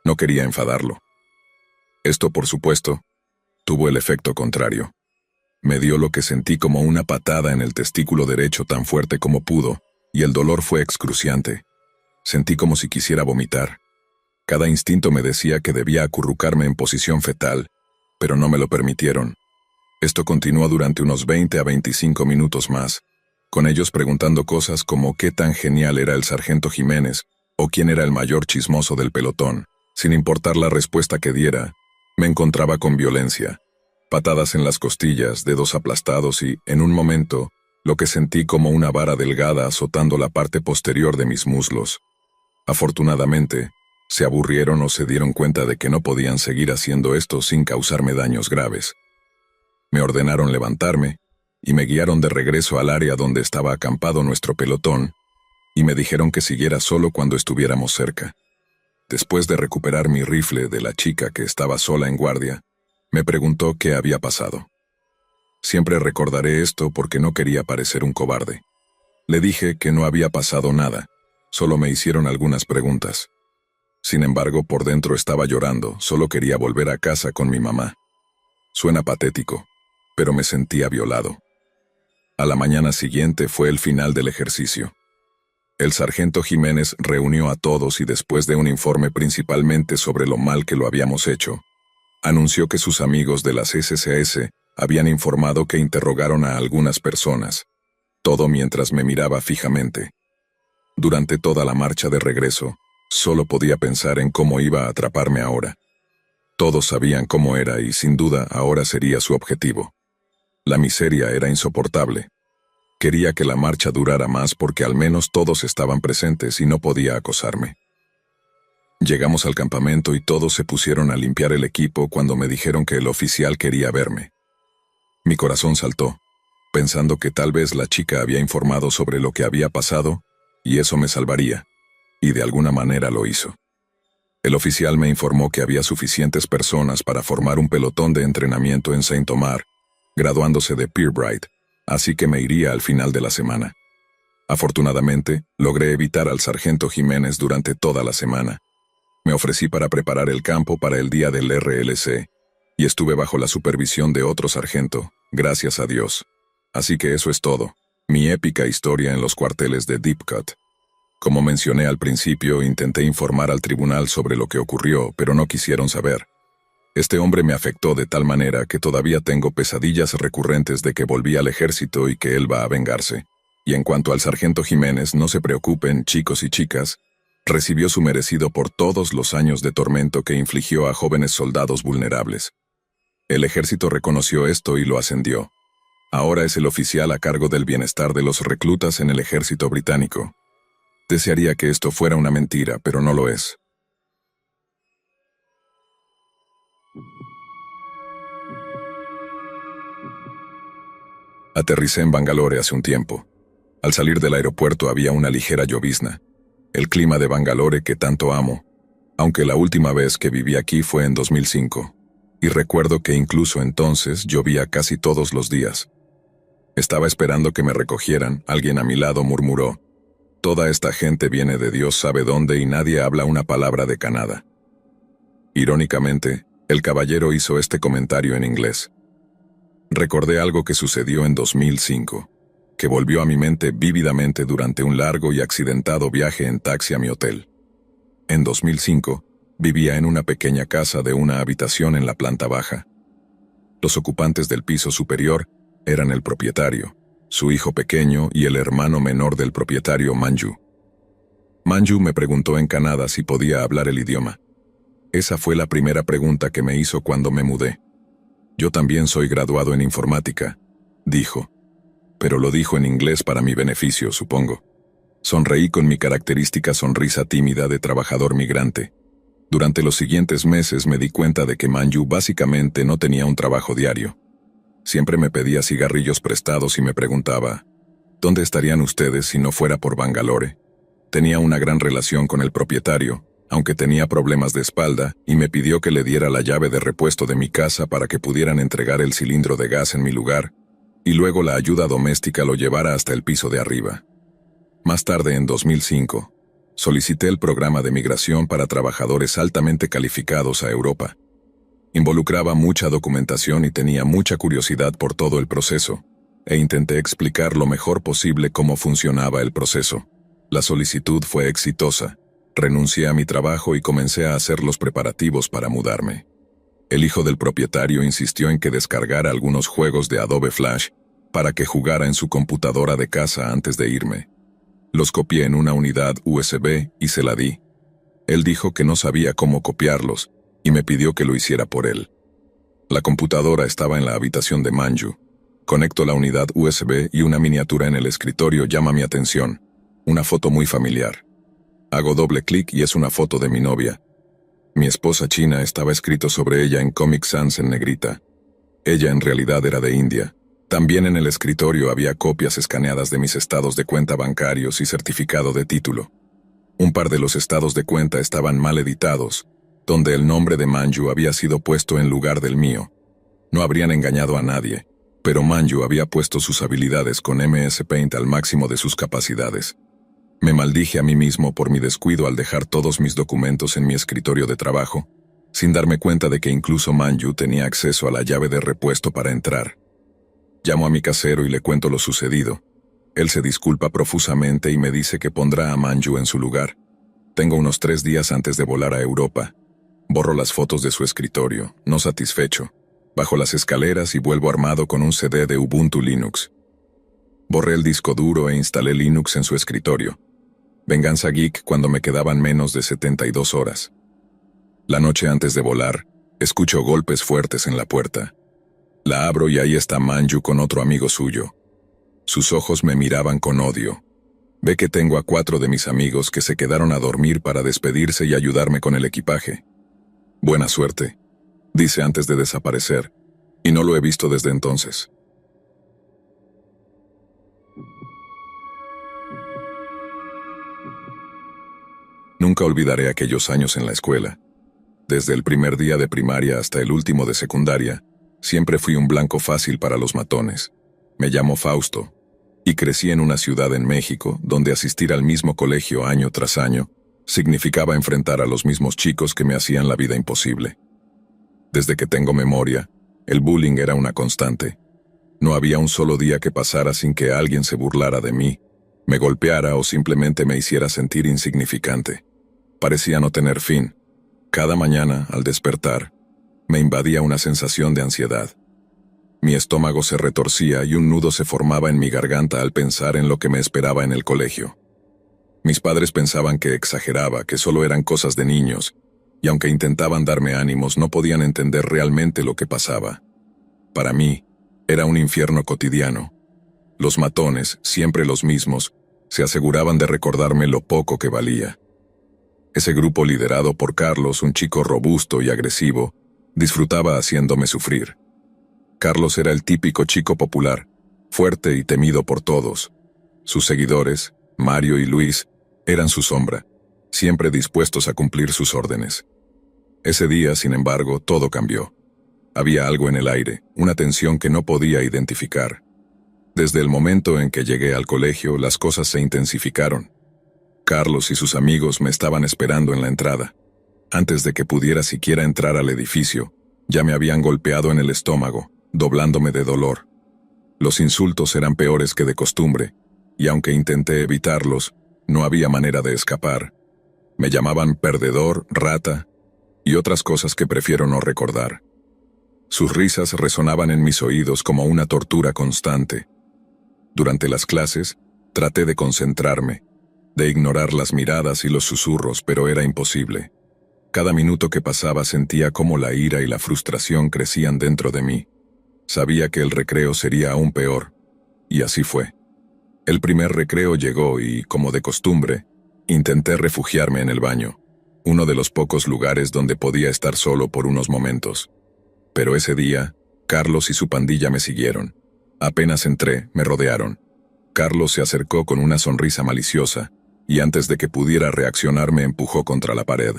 No quería enfadarlo. Esto, por supuesto, tuvo el efecto contrario. Me dio lo que sentí como una patada en el testículo derecho tan fuerte como pudo, y el dolor fue excruciante. Sentí como si quisiera vomitar. Cada instinto me decía que debía acurrucarme en posición fetal, pero no me lo permitieron. Esto continuó durante unos 20 a 25 minutos más, con ellos preguntando cosas como qué tan genial era el sargento Jiménez o quién era el mayor chismoso del pelotón. Sin importar la respuesta que diera, me encontraba con violencia. Patadas en las costillas, dedos aplastados y, en un momento, lo que sentí como una vara delgada azotando la parte posterior de mis muslos. Afortunadamente, se aburrieron o se dieron cuenta de que no podían seguir haciendo esto sin causarme daños graves. Me ordenaron levantarme, y me guiaron de regreso al área donde estaba acampado nuestro pelotón, y me dijeron que siguiera solo cuando estuviéramos cerca. Después de recuperar mi rifle de la chica que estaba sola en guardia, me preguntó qué había pasado. Siempre recordaré esto porque no quería parecer un cobarde. Le dije que no había pasado nada, solo me hicieron algunas preguntas. Sin embargo, por dentro estaba llorando, solo quería volver a casa con mi mamá. Suena patético, pero me sentía violado. A la mañana siguiente fue el final del ejercicio. El sargento Jiménez reunió a todos y después de un informe principalmente sobre lo mal que lo habíamos hecho, anunció que sus amigos de las SCS habían informado que interrogaron a algunas personas, todo mientras me miraba fijamente. Durante toda la marcha de regreso, solo podía pensar en cómo iba a atraparme ahora. Todos sabían cómo era y sin duda ahora sería su objetivo. La miseria era insoportable. Quería que la marcha durara más porque al menos todos estaban presentes y no podía acosarme. Llegamos al campamento y todos se pusieron a limpiar el equipo cuando me dijeron que el oficial quería verme. Mi corazón saltó, pensando que tal vez la chica había informado sobre lo que había pasado y eso me salvaría, y de alguna manera lo hizo. El oficial me informó que había suficientes personas para formar un pelotón de entrenamiento en Saint Omar, graduándose de Pirbright, así que me iría al final de la semana. Afortunadamente, logré evitar al sargento Jiménez durante toda la semana. Me ofrecí para preparar el campo para el día del RLC, y estuve bajo la supervisión de otro sargento, gracias a Dios. Así que eso es todo, mi épica historia en los cuarteles de Deep Cut. Como mencioné al principio, intenté informar al tribunal sobre lo que ocurrió, pero no quisieron saber. Este hombre me afectó de tal manera que todavía tengo pesadillas recurrentes de que volví al ejército y que él va a vengarse. Y en cuanto al sargento Jiménez, no se preocupen, chicos y chicas, recibió su merecido por todos los años de tormento que infligió a jóvenes soldados vulnerables. El ejército reconoció esto y lo ascendió. Ahora es el oficial a cargo del bienestar de los reclutas en el ejército británico. Desearía que esto fuera una mentira, pero no lo es. Aterricé en Bangalore hace un tiempo. Al salir del aeropuerto había una ligera llovizna. El clima de Bangalore que tanto amo, aunque la última vez que viví aquí fue en 2005, y recuerdo que incluso entonces llovía casi todos los días. Estaba esperando que me recogieran, alguien a mi lado murmuró: «Toda esta gente viene de Dios sabe dónde y nadie habla una palabra de Canadá». Irónicamente, el caballero hizo este comentario en inglés. Recordé algo que sucedió en 2005, que volvió a mi mente vívidamente durante un largo y accidentado viaje en taxi a mi hotel. En 2005, vivía en una pequeña casa de una habitación en la planta baja. Los ocupantes del piso superior eran el propietario, su hijo pequeño y el hermano menor del propietario, Manju. Manju me preguntó en Canadá si podía hablar el idioma. Esa fue la primera pregunta que me hizo cuando me mudé. «Yo también soy graduado en informática», dijo. Pero lo dijo en inglés para mi beneficio, supongo. Sonreí con mi característica sonrisa tímida de trabajador migrante. Durante los siguientes meses me di cuenta de que Manju básicamente no tenía un trabajo diario. Siempre me pedía cigarrillos prestados y me preguntaba, ¿dónde estarían ustedes si no fuera por Bangalore? Tenía una gran relación con el propietario, aunque tenía problemas de espalda, y me pidió que le diera la llave de repuesto de mi casa para que pudieran entregar el cilindro de gas en mi lugar, y luego la ayuda doméstica lo llevara hasta el piso de arriba. Más tarde, en 2005, solicité el programa de migración para trabajadores altamente calificados a Europa. Involucraba mucha documentación y tenía mucha curiosidad por todo el proceso, e intenté explicar lo mejor posible cómo funcionaba el proceso. La solicitud fue exitosa. Renuncié a mi trabajo y comencé a hacer los preparativos para mudarme. El hijo del propietario insistió en que descargara algunos juegos de Adobe Flash para que jugara en su computadora de casa antes de irme. Los copié en una unidad USB y se la di. Él dijo que no sabía cómo copiarlos y me pidió que lo hiciera por él. La computadora estaba en la habitación de Manju. Conecto la unidad USB y una miniatura en el escritorio llama mi atención. Una foto muy familiar. Hago doble clic y es una foto de mi novia. Mi esposa china estaba escrito sobre ella en Comic Sans en negrita. Ella en realidad era de India. También en el escritorio había copias escaneadas de mis estados de cuenta bancarios y certificado de título. Un par de los estados de cuenta estaban mal editados, donde el nombre de Manju había sido puesto en lugar del mío. No habrían engañado a nadie, pero Manju había puesto sus habilidades con MS Paint al máximo de sus capacidades. Me maldije a mí mismo por mi descuido al dejar todos mis documentos en mi escritorio de trabajo, sin darme cuenta de que incluso Manju tenía acceso a la llave de repuesto para entrar. Llamo a mi casero y le cuento lo sucedido. Él se disculpa profusamente y me dice que pondrá a Manju en su lugar. Tengo unos 3 días antes de volar a Europa. Borro las fotos de su escritorio, no satisfecho. Bajo las escaleras y vuelvo armado con un CD de Ubuntu Linux. Borré el disco duro e instalé Linux en su escritorio. Venganza geek cuando me quedaban menos de 72 horas. La noche antes de volar, escucho golpes fuertes en la puerta. La abro y ahí está Manju con otro amigo suyo. Sus ojos me miraban con odio. Ve que tengo a 4 de mis amigos que se quedaron a dormir para despedirse y ayudarme con el equipaje. Buena suerte, dice antes de desaparecer, y no lo he visto desde entonces. Nunca olvidaré aquellos años en la escuela. Desde el primer día de primaria hasta el último de secundaria, siempre fui un blanco fácil para los matones. Me llamo Fausto, y crecí en una ciudad en México donde asistir al mismo colegio año tras año significaba enfrentar a los mismos chicos que me hacían la vida imposible. Desde que tengo memoria, el bullying era una constante. No había un solo día que pasara sin que alguien se burlara de mí, me golpeara o simplemente me hiciera sentir insignificante. Parecía no tener fin. Cada mañana, al despertar, me invadía una sensación de ansiedad. Mi estómago se retorcía y un nudo se formaba en mi garganta al pensar en lo que me esperaba en el colegio. Mis padres pensaban que exageraba, que solo eran cosas de niños, y aunque intentaban darme ánimos, no podían entender realmente lo que pasaba. Para mí, era un infierno cotidiano. Los matones, siempre los mismos, se aseguraban de recordarme lo poco que valía. Ese grupo liderado por Carlos, un chico robusto y agresivo, disfrutaba haciéndome sufrir. Carlos era el típico chico popular, fuerte y temido por todos. Sus seguidores, Mario y Luis, eran su sombra, siempre dispuestos a cumplir sus órdenes. Ese día, sin embargo, todo cambió. Había algo en el aire, una tensión que no podía identificar. Desde el momento en que llegué al colegio, las cosas se intensificaron. Carlos y sus amigos me estaban esperando en la entrada. Antes de que pudiera siquiera entrar al edificio, ya me habían golpeado en el estómago, doblándome de dolor. Los insultos eran peores que de costumbre, y aunque intenté evitarlos, no había manera de escapar. Me llamaban perdedor, rata, y otras cosas que prefiero no recordar. Sus risas resonaban en mis oídos como una tortura constante. Durante las clases, traté de concentrarme, de ignorar las miradas y los susurros, pero era imposible. Cada minuto que pasaba sentía cómo la ira y la frustración crecían dentro de mí. Sabía que el recreo sería aún peor, y así fue. El primer recreo llegó y, como de costumbre, intenté refugiarme en el baño, uno de los pocos lugares donde podía estar solo por unos momentos. Pero ese día, Carlos y su pandilla me siguieron. Apenas entré, me rodearon. Carlos se acercó con una sonrisa maliciosa, y antes de que pudiera reaccionar me empujó contra la pared.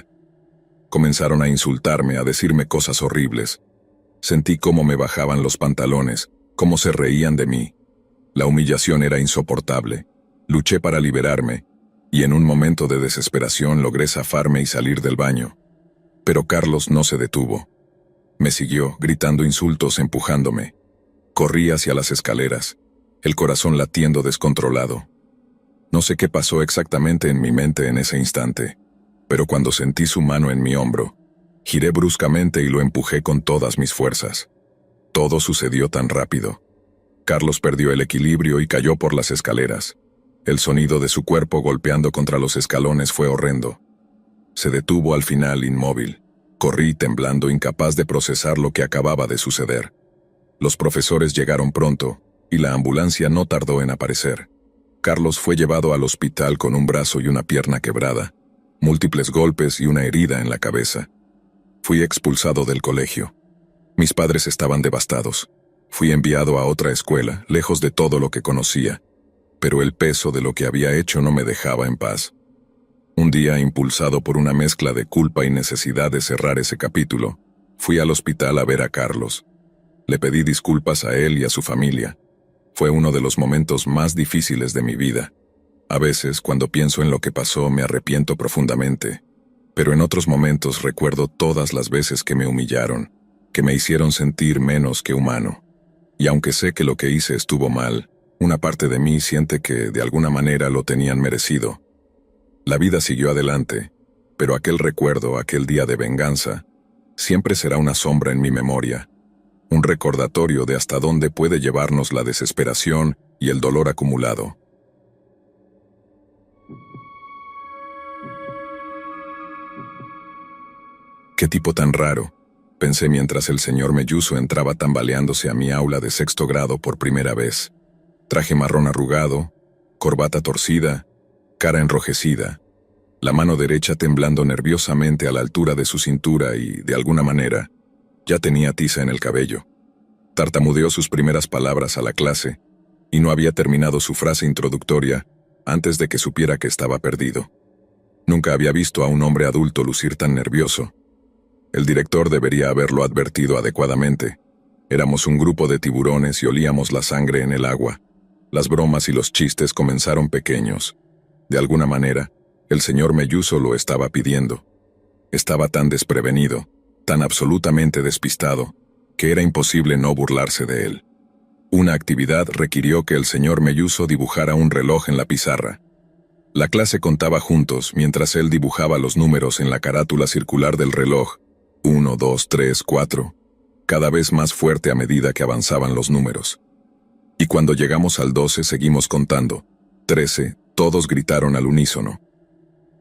Comenzaron a insultarme, a decirme cosas horribles. Sentí cómo me bajaban los pantalones, cómo se reían de mí. La humillación era insoportable. Luché para liberarme, y en un momento de desesperación logré zafarme y salir del baño. Pero Carlos no se detuvo. Me siguió, gritando insultos, empujándome. Corrí hacia las escaleras, el corazón latiendo descontrolado. No sé qué pasó exactamente en mi mente en ese instante, pero cuando sentí su mano en mi hombro, giré bruscamente y lo empujé con todas mis fuerzas. Todo sucedió tan rápido. Carlos perdió el equilibrio y cayó por las escaleras. El sonido de su cuerpo golpeando contra los escalones fue horrendo. Se detuvo al final inmóvil. Corrí temblando, incapaz de procesar lo que acababa de suceder. Los profesores llegaron pronto, y la ambulancia no tardó en aparecer. Carlos fue llevado al hospital con un brazo y una pierna quebrada, múltiples golpes y una herida en la cabeza. Fui expulsado del colegio. Mis padres estaban devastados. Fui enviado a otra escuela, lejos de todo lo que conocía, pero el peso de lo que había hecho no me dejaba en paz. Un día, impulsado por una mezcla de culpa y necesidad de cerrar ese capítulo, fui al hospital a ver a Carlos. Le pedí disculpas a él y a su familia. Fue uno de los momentos más difíciles de mi vida. A veces, cuando pienso en lo que pasó, me arrepiento profundamente, pero en otros momentos recuerdo todas las veces que me humillaron, que me hicieron sentir menos que humano. Y aunque sé que lo que hice estuvo mal, una parte de mí siente que de alguna manera lo tenían merecido. La vida siguió adelante, pero aquel recuerdo, aquel día de venganza, siempre será una sombra en mi memoria, un recordatorio de hasta dónde puede llevarnos la desesperación y el dolor acumulado. «Qué tipo tan raro», pensé mientras el señor Melluso entraba tambaleándose a mi aula de sexto grado por primera vez. Traje marrón arrugado, corbata torcida, cara enrojecida, la mano derecha temblando nerviosamente a la altura de su cintura y, de alguna manera, ya tenía tiza en el cabello. Tartamudeó sus primeras palabras a la clase, y no había terminado su frase introductoria antes de que supiera que estaba perdido. Nunca había visto a un hombre adulto lucir tan nervioso. El director debería haberlo advertido adecuadamente. Éramos un grupo de tiburones y olíamos la sangre en el agua. Las bromas y los chistes comenzaron pequeños. De alguna manera, el señor Melluso lo estaba pidiendo. Estaba tan desprevenido, tan absolutamente despistado, que era imposible no burlarse de él. Una actividad requirió que el señor Melluso dibujara un reloj en la pizarra. La clase contaba juntos mientras él dibujaba los números en la carátula circular del reloj. 1, 2, 3, 4, cada vez más fuerte a medida que avanzaban los números. Y cuando llegamos al 12 seguimos contando. 13, todos gritaron al unísono.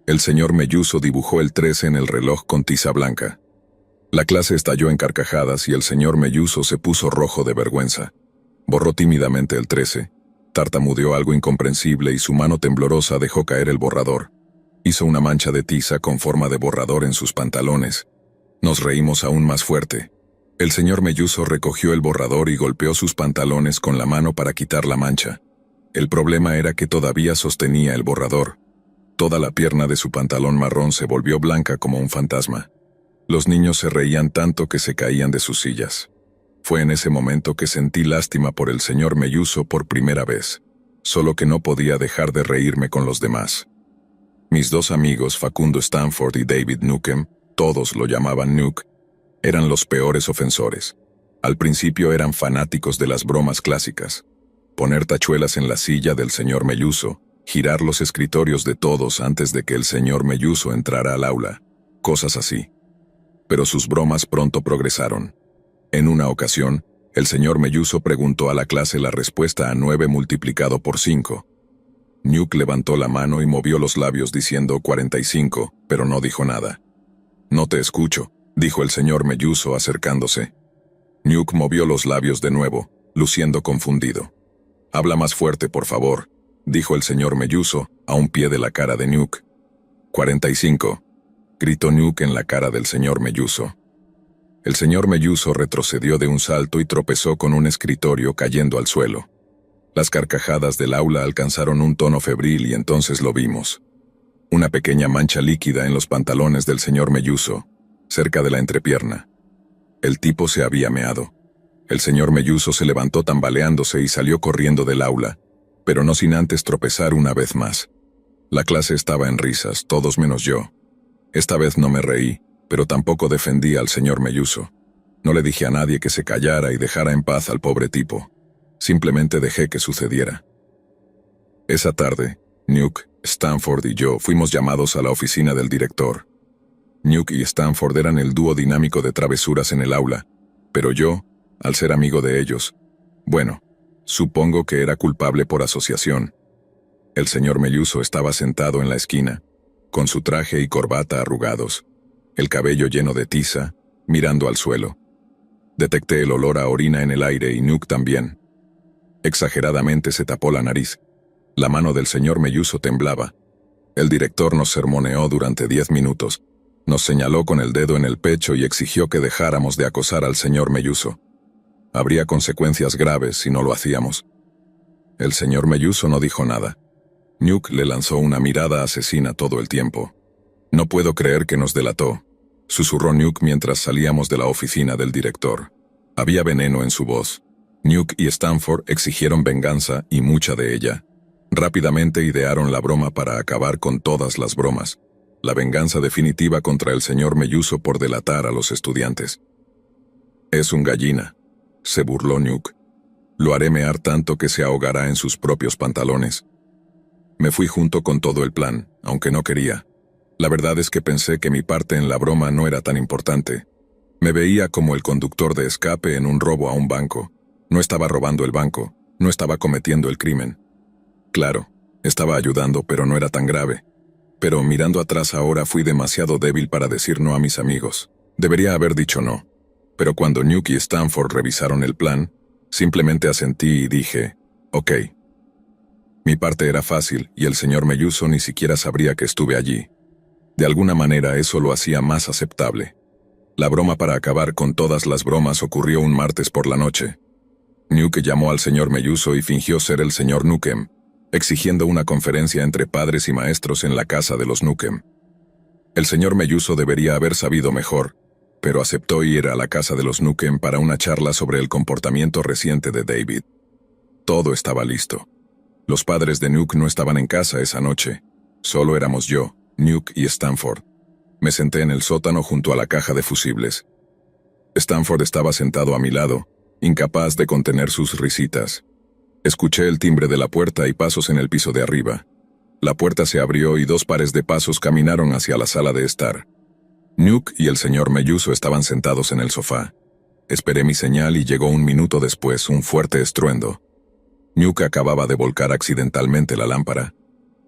El señor Melluso dibujó el 13 en el reloj con tiza blanca. La clase estalló en carcajadas y el señor Melluso se puso rojo de vergüenza. Borró tímidamente el 13, tartamudeó algo incomprensible y su mano temblorosa dejó caer el borrador. Hizo una mancha de tiza con forma de borrador en sus pantalones. Nos reímos aún más fuerte. El señor Melluso recogió el borrador y golpeó sus pantalones con la mano para quitar la mancha. El problema era que todavía sostenía el borrador. Toda la pierna de su pantalón marrón se volvió blanca como un fantasma. Los niños se reían tanto que se caían de sus sillas. Fue en ese momento que sentí lástima por el señor Melluso por primera vez, solo que no podía dejar de reírme con los demás. Mis dos amigos, Facundo Stanford y David Nukem, todos lo llamaban Nuke, eran los peores ofensores. Al principio eran fanáticos de las bromas clásicas. Poner tachuelas en la silla del señor Melluso, girar los escritorios de todos antes de que el señor Melluso entrara al aula, cosas así. Pero sus bromas pronto progresaron. En una ocasión, el señor Melluso preguntó a la clase la respuesta a 9 multiplicado por 5. Nuke levantó la mano y movió los labios diciendo 45, pero no dijo nada. «No te escucho», dijo el señor Melluso acercándose. Nuke movió los labios de nuevo, luciendo confundido. «Habla más fuerte, por favor», dijo el señor Melluso, a un pie de la cara de Nuke. 45, gritó Nuke en la cara del señor Melluso. El señor Melluso retrocedió de un salto y tropezó con un escritorio cayendo al suelo. Las carcajadas del aula alcanzaron un tono febril y entonces lo vimos. una pequeña mancha líquida en los pantalones del señor Melluso, cerca de la entrepierna. El tipo se había meado. El señor Melluso se levantó tambaleándose y salió corriendo del aula, pero no sin antes tropezar una vez más. La clase estaba en risas, todos menos yo. Esta vez no me reí, pero tampoco defendí al señor Melluso. No le dije a nadie que se callara y dejara en paz al pobre tipo. Simplemente dejé que sucediera. Esa tarde, Nuke, Stanford y yo fuimos llamados a la oficina del director. Nuke y Stanford eran el dúo dinámico de travesuras en el aula, pero yo, al ser amigo de ellos, bueno, supongo que era culpable por asociación. El señor Melluso estaba sentado en la esquina, con su traje y corbata arrugados, el cabello lleno de tiza, mirando al suelo. Detecté el olor a orina en el aire y Nuke también. Exageradamente se tapó la nariz. La mano del señor Melluso temblaba. El director nos sermoneó durante 10 minutos. Nos señaló con el dedo en el pecho y exigió que dejáramos de acosar al señor Melluso. Habría consecuencias graves si no lo hacíamos. El señor Melluso no dijo nada. Nuke le lanzó una mirada asesina todo el tiempo. No puedo creer que nos delató, susurró Nuke mientras salíamos de la oficina del director. Había veneno en su voz. Nuke y Stanford exigieron venganza y mucha de ella. Rápidamente idearon la broma para acabar con todas las bromas. La venganza definitiva contra el señor Melluso por delatar a los estudiantes. Es un gallina, se burló Nuke. Lo haré mear tanto que se ahogará en sus propios pantalones. Me fui junto con todo el plan, aunque no quería. La verdad es que pensé que mi parte en la broma no era tan importante. Me veía como el conductor de escape en un robo a un banco. No estaba robando el banco, no estaba cometiendo el crimen. Claro, estaba ayudando, pero no era tan grave. Pero mirando atrás ahora fui demasiado débil para decir no a mis amigos. Debería haber dicho no. Pero cuando Nuke y Stanford revisaron el plan, simplemente asentí y dije, ok. Mi parte era fácil y el señor Melluso ni siquiera sabría que estuve allí. De alguna manera eso lo hacía más aceptable. La broma para acabar con todas las bromas ocurrió un martes por la noche. Nuke llamó al señor Melluso y fingió ser el señor Nukem, exigiendo una conferencia entre padres y maestros en la casa de los Nukem. El señor Melluso debería haber sabido mejor, pero aceptó ir a la casa de los Nukem para una charla sobre el comportamiento reciente de David. Todo estaba listo. Los padres de Nuke no estaban en casa esa noche. Solo éramos yo, Nuke y Stanford. Me senté en el sótano junto a la caja de fusibles. Stanford estaba sentado a mi lado, incapaz de contener sus risitas. Escuché el timbre de la puerta y pasos en el piso de arriba. La puerta se abrió y 2 pares de pasos caminaron hacia la sala de estar. Nuke y el señor Melluso estaban sentados en el sofá. Esperé mi señal y llegó 1 minuto después un fuerte estruendo. Nuke acababa de volcar accidentalmente la lámpara.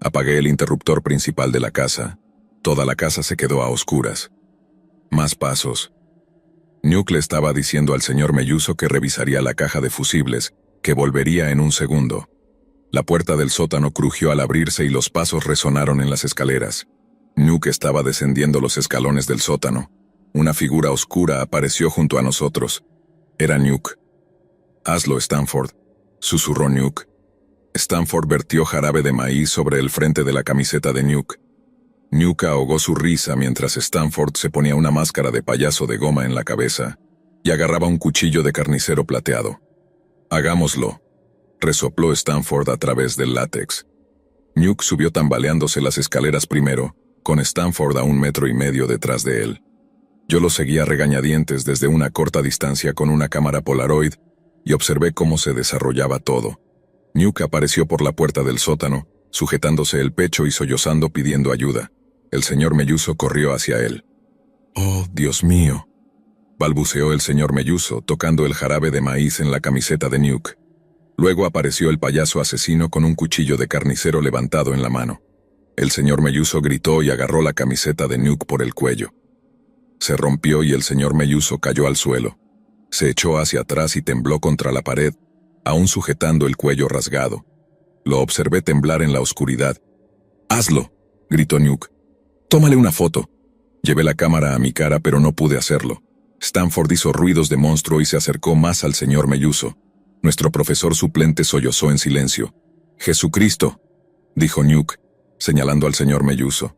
Apagué el interruptor principal de la casa. Toda la casa se quedó a oscuras. Más pasos. Nuke le estaba diciendo al señor Melluso que revisaría la caja de fusibles, que volvería en 1 segundo. La puerta del sótano crujió al abrirse y los pasos resonaron en las escaleras. Nuke estaba descendiendo los escalones del sótano. Una figura oscura apareció junto a nosotros. Era Nuke. «Hazlo, Stanford», susurró Nuke. Stanford vertió jarabe de maíz sobre el frente de la camiseta de Nuke. Nuke ahogó su risa mientras Stanford se ponía una máscara de payaso de goma en la cabeza y agarraba un cuchillo de carnicero plateado. «Hagámoslo», resopló Stanford a través del látex. Nuke subió tambaleándose las escaleras primero, con Stanford a 1,5 metros detrás de él. Yo lo seguía a regañadientes desde una corta distancia con una cámara Polaroid y observé cómo se desarrollaba todo. Nuke apareció por la puerta del sótano, sujetándose el pecho y sollozando pidiendo ayuda. El señor Melluso corrió hacia él. «Oh, Dios mío», balbuceó el señor Melluso, tocando el jarabe de maíz en la camiseta de Nuke. Luego apareció el payaso asesino con un cuchillo de carnicero levantado en la mano. El señor Melluso gritó y agarró la camiseta de Nuke por el cuello. Se rompió y el señor Melluso cayó al suelo. Se echó hacia atrás y tembló contra la pared, aún sujetando el cuello rasgado. Lo observé temblar en la oscuridad. «¡Hazlo!», gritó Nuke. «Tómale una foto». Llevé la cámara a mi cara, pero no pude hacerlo. Stanford hizo ruidos de monstruo y se acercó más al señor Melluso. Nuestro profesor suplente sollozó en silencio. «¡Jesucristo!», dijo Nuke. señalando al señor Melluso.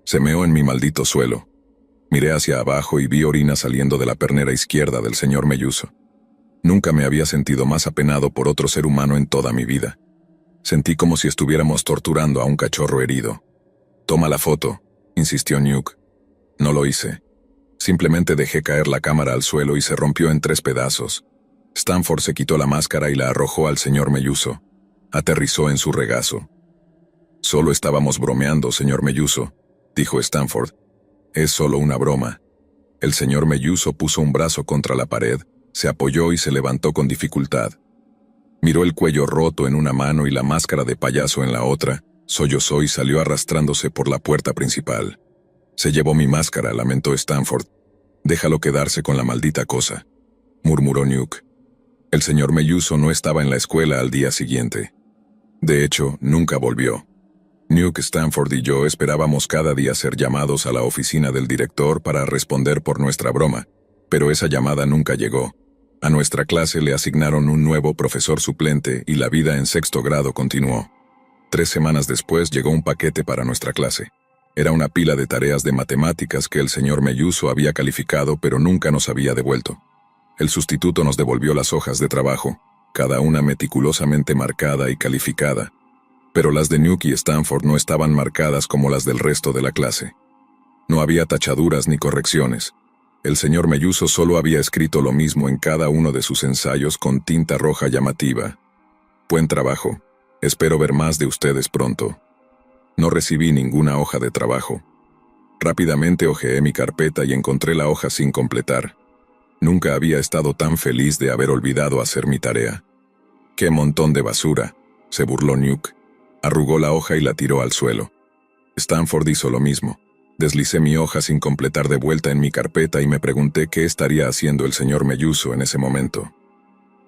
Se meó en mi maldito suelo. Miré hacia abajo y vi orina saliendo de la pernera izquierda del señor Melluso. Nunca me había sentido más apenado por otro ser humano en toda mi vida. Sentí como si estuviéramos torturando a un cachorro herido. «Toma la foto», insistió Nuke. No lo hice. Simplemente dejé caer la cámara al suelo y se rompió en 3 pedazos. Stanford se quitó la máscara y la arrojó al señor Melluso. Aterrizó en su regazo. «Solo estábamos bromeando, señor Melluso», dijo Stanford. «Es solo una broma». El señor Melluso puso un brazo contra la pared, se apoyó y se levantó con dificultad. Miró el cuello roto en una mano y la máscara de payaso en la otra, sollozó y salió arrastrándose por la puerta principal. «Se llevó mi máscara», lamentó Stanford. «Déjalo quedarse con la maldita cosa», murmuró Nuke. El señor Melluso no estaba en la escuela al día siguiente. De hecho, nunca volvió. Nuke, Stanford y yo esperábamos cada día ser llamados a la oficina del director para responder por nuestra broma, pero esa llamada nunca llegó. A nuestra clase le asignaron un nuevo profesor suplente y la vida en 6º grado continuó. 3 semanas después llegó un paquete para nuestra clase. Era una pila de tareas de matemáticas que el señor Melluso había calificado pero nunca nos había devuelto. El sustituto nos devolvió las hojas de trabajo, cada una meticulosamente marcada y calificada, pero las de Nuke y Stanford no estaban marcadas como las del resto de la clase. No había tachaduras ni correcciones. El señor Melluso solo había escrito lo mismo en cada uno de sus ensayos con tinta roja llamativa. «Buen trabajo. Espero ver más de ustedes pronto». No recibí ninguna hoja de trabajo. Rápidamente hojeé mi carpeta y encontré la hoja sin completar. Nunca había estado tan feliz de haber olvidado hacer mi tarea. «¡Qué montón de basura!», se burló Nuke. Arrugó la hoja y la tiró al suelo. Stanford hizo lo mismo. Deslicé mi hoja sin completar de vuelta en mi carpeta y me pregunté qué estaría haciendo el señor Melluso en ese momento.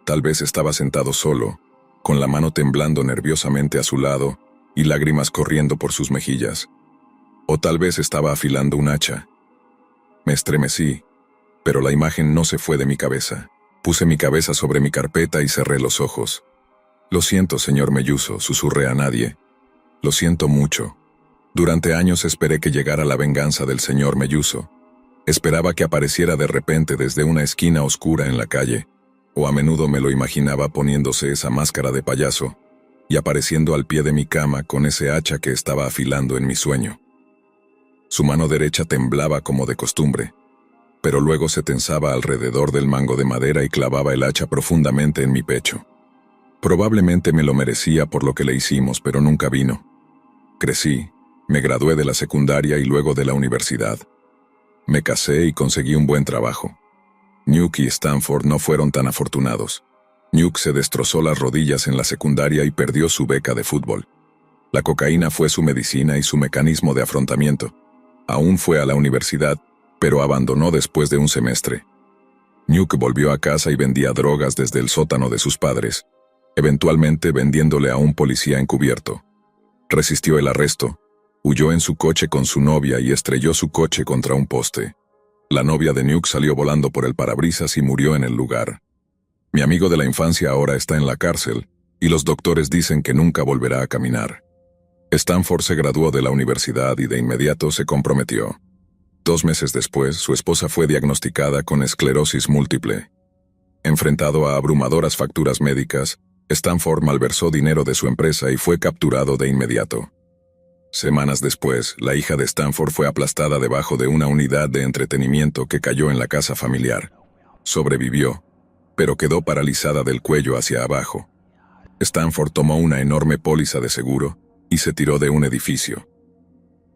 Tal vez estaba sentado solo, con la mano temblando nerviosamente a su lado y lágrimas corriendo por sus mejillas. O tal vez estaba afilando un hacha. Me estremecí, pero la imagen no se fue de mi cabeza. Puse mi cabeza sobre mi carpeta y cerré los ojos. «Lo siento, señor Melluso», susurré a nadie. «Lo siento mucho». Durante años esperé que llegara la venganza del señor Melluso. Esperaba que apareciera de repente desde una esquina oscura en la calle, o a menudo me lo imaginaba poniéndose esa máscara de payaso y apareciendo al pie de mi cama con ese hacha que estaba afilando en mi sueño. Su mano derecha temblaba como de costumbre, pero luego se tensaba alrededor del mango de madera y clavaba el hacha profundamente en mi pecho. Probablemente me lo merecía por lo que le hicimos, pero nunca vino. Crecí, me gradué de la secundaria y luego de la universidad. Me casé y conseguí un buen trabajo. Nuke y Stanford no fueron tan afortunados. Nuke se destrozó las rodillas en la secundaria y perdió su beca de fútbol. La cocaína fue su medicina y su mecanismo de afrontamiento. Aún fue a la universidad, pero abandonó después de un semestre. Nuke volvió a casa y vendía drogas desde el sótano de sus padres, eventualmente vendiéndole a un policía encubierto. Resistió el arresto, huyó en su coche con su novia y estrelló su coche contra un poste. La novia de Nuke salió volando por el parabrisas y murió en el lugar. Mi amigo de la infancia ahora está en la cárcel, y los doctores dicen que nunca volverá a caminar. Stanford se graduó de la universidad y de inmediato se comprometió. 2 meses después, su esposa fue diagnosticada con esclerosis múltiple. Enfrentado a abrumadoras facturas médicas, Stanford malversó dinero de su empresa y fue capturado de inmediato. Semanas después, la hija de Stanford fue aplastada debajo de una unidad de entretenimiento que cayó en la casa familiar. Sobrevivió, pero quedó paralizada del cuello hacia abajo. Stanford tomó una enorme póliza de seguro y se tiró de un edificio.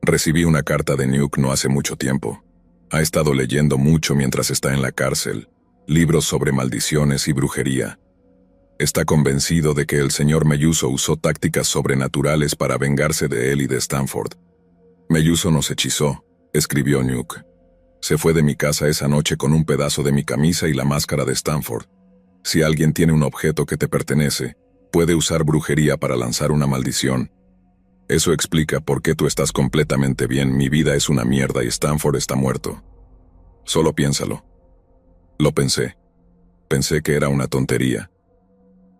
Recibí una carta de Nuke no hace mucho tiempo. Ha estado leyendo mucho mientras está en la cárcel, libros sobre maldiciones y brujería. Está convencido de que el señor Melluso usó tácticas sobrenaturales para vengarse de él y de Stanford. «Melluso nos hechizó», escribió Nuke. «Se fue de mi casa esa noche con un pedazo de mi camisa y la máscara de Stanford. Si alguien tiene un objeto que te pertenece, puede usar brujería para lanzar una maldición. Eso explica por qué tú estás completamente bien, mi vida es una mierda y Stanford está muerto. Solo piénsalo». Lo pensé. Pensé que era una tontería.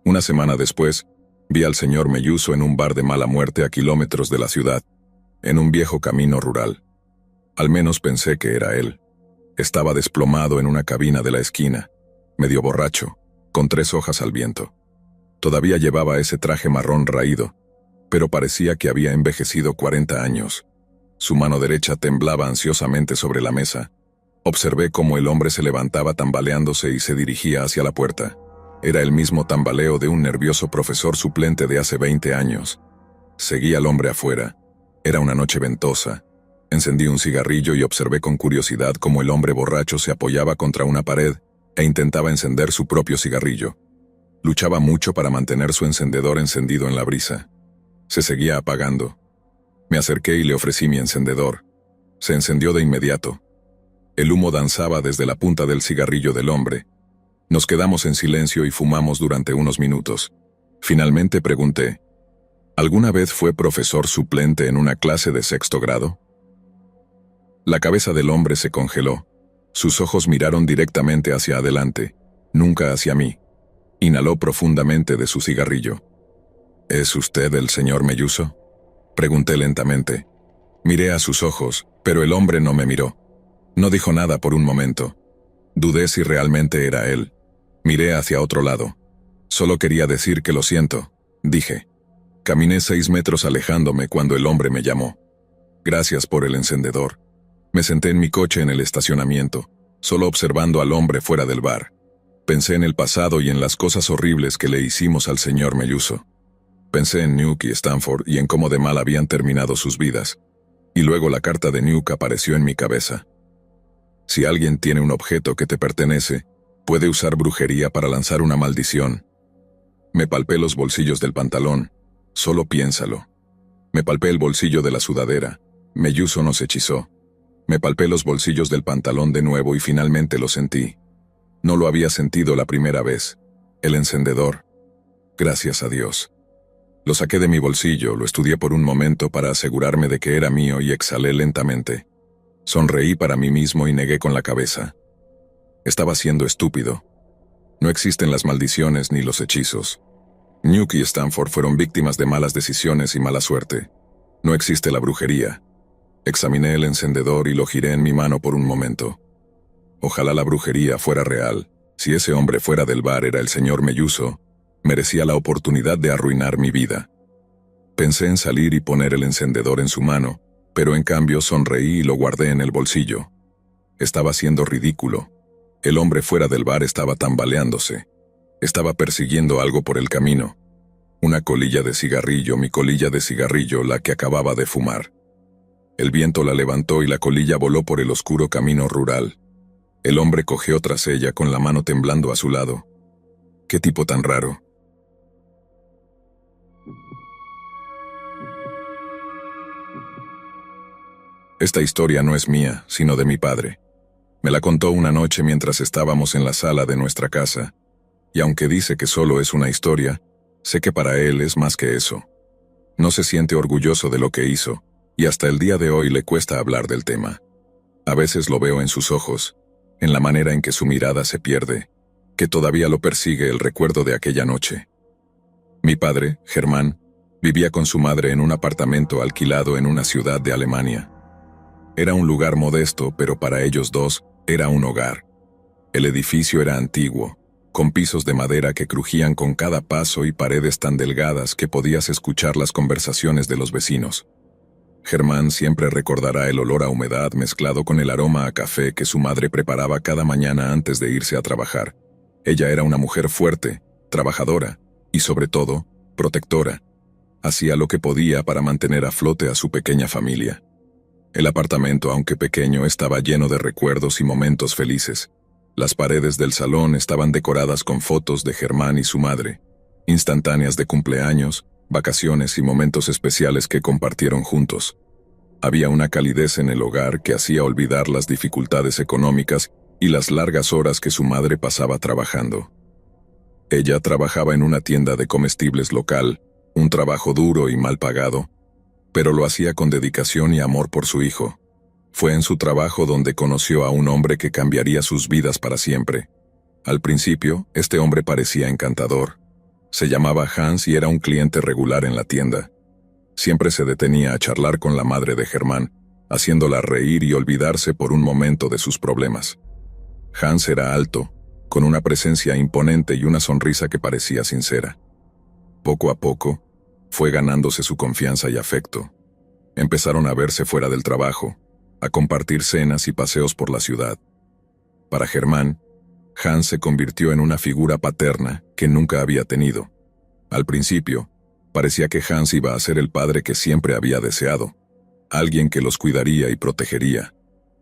Una semana después, Vi al señor Melluso en un bar de mala muerte a kilómetros de la ciudad, en un viejo camino rural. Al menos pensé que era él. Estaba desplomado en una cabina de la esquina, medio borracho, con 3 hojas al viento. Todavía llevaba ese traje marrón raído, pero parecía que había envejecido 40 años. Su mano derecha temblaba ansiosamente sobre la mesa. Observé cómo el hombre se levantaba tambaleándose y se dirigía hacia la puerta. Era el mismo tambaleo de un nervioso profesor suplente de hace 20 años. Seguí al hombre afuera. Era una noche ventosa. Encendí un cigarrillo y observé con curiosidad cómo el hombre borracho se apoyaba contra una pared e intentaba encender su propio cigarrillo. Luchaba mucho para mantener su encendedor encendido en la brisa. Se seguía apagando. Me acerqué y le ofrecí mi encendedor. Se encendió de inmediato. El humo danzaba desde la punta del cigarrillo del hombre. Nos quedamos en silencio y fumamos durante unos minutos. Finalmente pregunté, ¿alguna vez fue profesor suplente en una clase de 6º grado? La cabeza del hombre se congeló. Sus ojos miraron directamente hacia adelante, nunca hacia mí. Inhaló profundamente de su cigarrillo. ¿Es usted el señor Melluso?, pregunté lentamente. Miré a sus ojos, pero el hombre no me miró. No dijo nada por un momento. Dudé si realmente era él. Miré hacia otro lado. Solo quería decir que lo siento, dije. Caminé 6 metros alejándome cuando el hombre me llamó. Gracias por el encendedor. Me senté en mi coche en el estacionamiento, solo observando al hombre fuera del bar. Pensé en el pasado y en las cosas horribles que le hicimos al señor Melluso. Pensé en Nuke y Stanford y en cómo de mal habían terminado sus vidas. Y luego la carta de Nuke apareció en mi cabeza. Si alguien tiene un objeto que te pertenece, puede usar brujería para lanzar una maldición. Me palpé los bolsillos del pantalón. Solo piénsalo. Me palpé el bolsillo de la sudadera. Melluso nos hechizó. Me palpé los bolsillos del pantalón de nuevo y finalmente lo sentí. No lo había sentido la primera vez. El encendedor. Gracias a Dios. Lo saqué de mi bolsillo, lo estudié por un momento para asegurarme de que era mío y exhalé lentamente. Sonreí para mí mismo y negué con la cabeza. Estaba siendo estúpido. No existen las maldiciones ni los hechizos. Nuke y Stanford fueron víctimas de malas decisiones y mala suerte. No existe la brujería. Examiné el encendedor y lo giré en mi mano por un momento. Ojalá la brujería fuera real. Si ese hombre fuera del bar era el señor Melluso, merecía la oportunidad de arruinar mi vida. Pensé en salir y poner el encendedor en su mano, pero en cambio sonreí y lo guardé en el bolsillo. Estaba siendo ridículo. El hombre fuera del bar estaba tambaleándose. Estaba persiguiendo algo por el camino. Una colilla de cigarrillo, mi colilla de cigarrillo, la que acababa de fumar. El viento la levantó y la colilla voló por el oscuro camino rural. El hombre cojeó tras ella con la mano temblando a su lado. ¡Qué tipo tan raro! Esta historia no es mía, sino de mi padre. Me la contó una noche mientras estábamos en la sala de nuestra casa, y aunque dice que solo es una historia, sé que para él es más que eso. No se siente orgulloso de lo que hizo, y hasta el día de hoy le cuesta hablar del tema. A veces lo veo en sus ojos, en la manera en que su mirada se pierde, que todavía lo persigue el recuerdo de aquella noche. Mi padre, Germán, vivía con su madre en un apartamento alquilado en una ciudad de Alemania. Era un lugar modesto, pero para ellos dos era un hogar. El edificio era antiguo, con pisos de madera que crujían con cada paso y paredes tan delgadas que podías escuchar las conversaciones de los vecinos. Germán siempre recordará el olor a humedad mezclado con el aroma a café que su madre preparaba cada mañana antes de irse a trabajar. Ella era una mujer fuerte, trabajadora y, sobre todo, protectora. Hacía lo que podía para mantener a flote a su pequeña familia. El apartamento, aunque pequeño, estaba lleno de recuerdos y momentos felices. Las paredes del salón estaban decoradas con fotos de Germán y su madre, instantáneas de cumpleaños, vacaciones y momentos especiales que compartieron juntos. Había una calidez en el hogar que hacía olvidar las dificultades económicas y las largas horas que su madre pasaba trabajando. Ella trabajaba en una tienda de comestibles local, un trabajo duro y mal pagado, pero lo hacía con dedicación y amor por su hijo. Fue en su trabajo donde conoció a un hombre que cambiaría sus vidas para siempre. Al principio, este hombre parecía encantador. Se llamaba Hans y era un cliente regular en la tienda. Siempre se detenía a charlar con la madre de Germán, haciéndola reír y olvidarse por un momento de sus problemas. Hans era alto, con una presencia imponente y una sonrisa que parecía sincera. Poco a poco, fue ganándose su confianza y afecto. Empezaron a verse fuera del trabajo, a compartir cenas y paseos por la ciudad. Para Germán, Hans se convirtió en una figura paterna que nunca había tenido. Al principio, parecía que Hans iba a ser el padre que siempre había deseado, alguien que los cuidaría y protegería.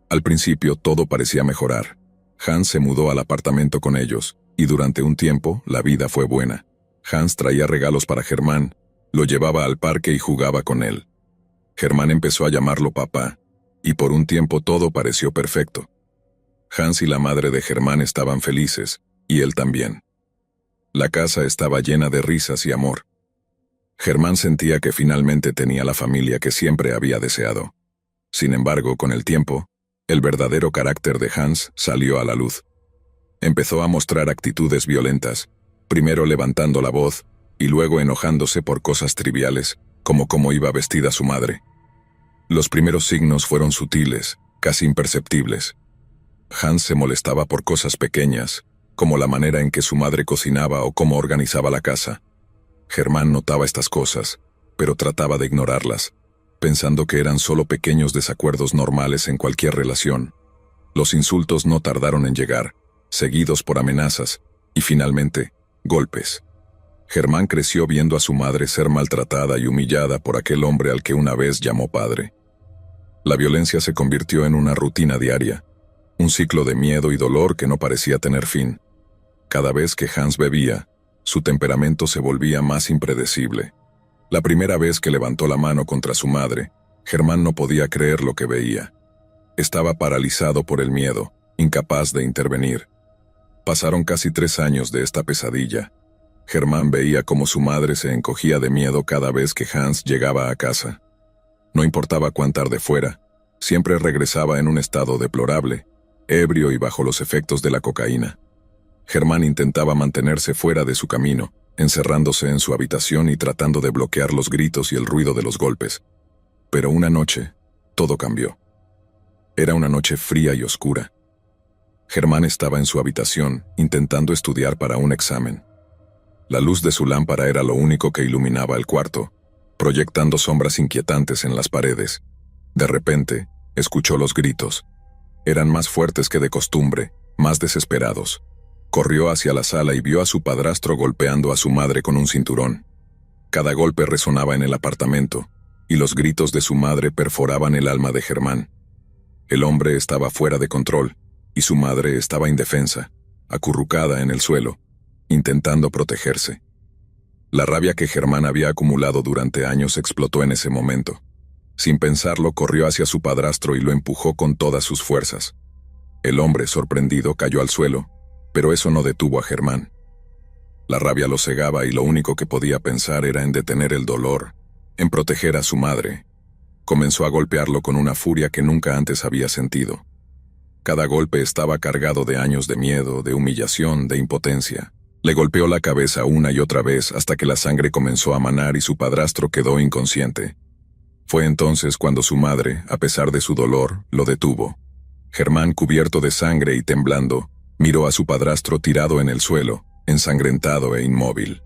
Al principio todo parecía mejorar. Hans se mudó al apartamento con ellos, y durante un tiempo la vida fue buena. Hans traía regalos para Germán, lo llevaba al parque y jugaba con él. Germán empezó a llamarlo papá, y por un tiempo todo pareció perfecto. Hans y la madre de Germán estaban felices, y él también. La casa estaba llena de risas y amor. Germán sentía que finalmente tenía la familia que siempre había deseado. Sin embargo, con el tiempo, el verdadero carácter de Hans salió a la luz. Empezó a mostrar actitudes violentas, primero levantando la voz, y luego enojándose por cosas triviales, como cómo iba vestida su madre. Los primeros signos fueron sutiles, casi imperceptibles. Hans se molestaba por cosas pequeñas, como la manera en que su madre cocinaba o cómo organizaba la casa. Germán notaba estas cosas, pero trataba de ignorarlas, pensando que eran solo pequeños desacuerdos normales en cualquier relación. Los insultos no tardaron en llegar, seguidos por amenazas, y finalmente, golpes. Germán creció viendo a su madre ser maltratada y humillada por aquel hombre al que una vez llamó padre. La violencia se convirtió en una rutina diaria, un ciclo de miedo y dolor que no parecía tener fin. Cada vez que Hans bebía, su temperamento se volvía más impredecible. La primera vez que levantó la mano contra su madre, Germán no podía creer lo que veía. Estaba paralizado por el miedo, incapaz de intervenir. Pasaron casi 3 años de esta pesadilla. Germán veía cómo su madre se encogía de miedo cada vez que Hans llegaba a casa. No importaba cuán tarde fuera, siempre regresaba en un estado deplorable, ebrio y bajo los efectos de la cocaína. Germán intentaba mantenerse fuera de su camino, encerrándose en su habitación y tratando de bloquear los gritos y el ruido de los golpes. Pero una noche, todo cambió. Era una noche fría y oscura. Germán estaba en su habitación, intentando estudiar para un examen. La luz de su lámpara era lo único que iluminaba el cuarto, proyectando sombras inquietantes en las paredes. De repente, escuchó los gritos. Eran más fuertes que de costumbre, más desesperados. Corrió hacia la sala y vio a su padrastro golpeando a su madre con un cinturón. Cada golpe resonaba en el apartamento, y los gritos de su madre perforaban el alma de Germán. El hombre estaba fuera de control, y su madre estaba indefensa, acurrucada en el suelo, intentando protegerse. La rabia que Germán había acumulado durante años explotó en ese momento. Sin pensarlo, corrió hacia su padrastro y lo empujó con todas sus fuerzas. El hombre, sorprendido, cayó al suelo, pero eso no detuvo a Germán. La rabia lo cegaba y lo único que podía pensar era en detener el dolor, en proteger a su madre. Comenzó a golpearlo con una furia que nunca antes había sentido. Cada golpe estaba cargado de años de miedo, de humillación, de impotencia. Le golpeó la cabeza una y otra vez hasta que la sangre comenzó a manar y su padrastro quedó inconsciente. Fue entonces cuando su madre, a pesar de su dolor, lo detuvo. Germán, cubierto de sangre y temblando, miró a su padrastro tirado en el suelo, ensangrentado e inmóvil.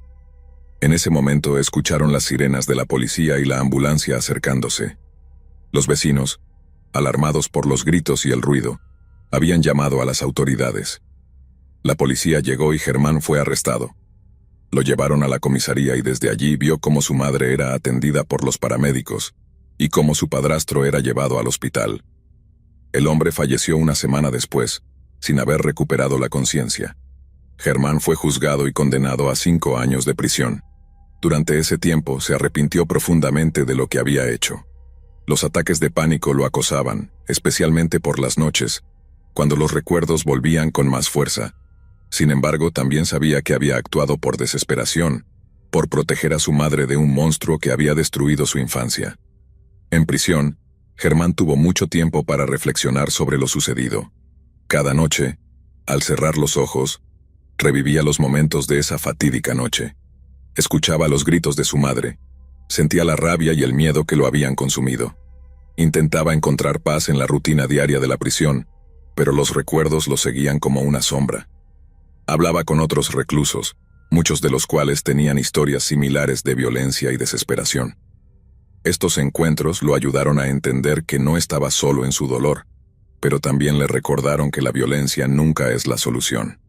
En ese momento escucharon las sirenas de la policía y la ambulancia acercándose. Los vecinos, alarmados por los gritos y el ruido, habían llamado a las autoridades. La policía llegó y Germán fue arrestado. Lo llevaron a la comisaría y desde allí vio cómo su madre era atendida por los paramédicos y cómo su padrastro era llevado al hospital. El hombre falleció una semana después, sin haber recuperado la conciencia. Germán fue juzgado y condenado a 5 años de prisión. Durante ese tiempo se arrepintió profundamente de lo que había hecho. Los ataques de pánico lo acosaban, especialmente por las noches, cuando los recuerdos volvían con más fuerza. Sin embargo, también sabía que había actuado por desesperación, por proteger a su madre de un monstruo que había destruido su infancia. En prisión, Germán tuvo mucho tiempo para reflexionar sobre lo sucedido. Cada noche, al cerrar los ojos, revivía los momentos de esa fatídica noche. Escuchaba los gritos de su madre. Sentía la rabia y el miedo que lo habían consumido. Intentaba encontrar paz en la rutina diaria de la prisión, pero los recuerdos lo seguían como una sombra. Hablaba con otros reclusos, muchos de los cuales tenían historias similares de violencia y desesperación. Estos encuentros lo ayudaron a entender que no estaba solo en su dolor, pero también le recordaron que la violencia nunca es la solución.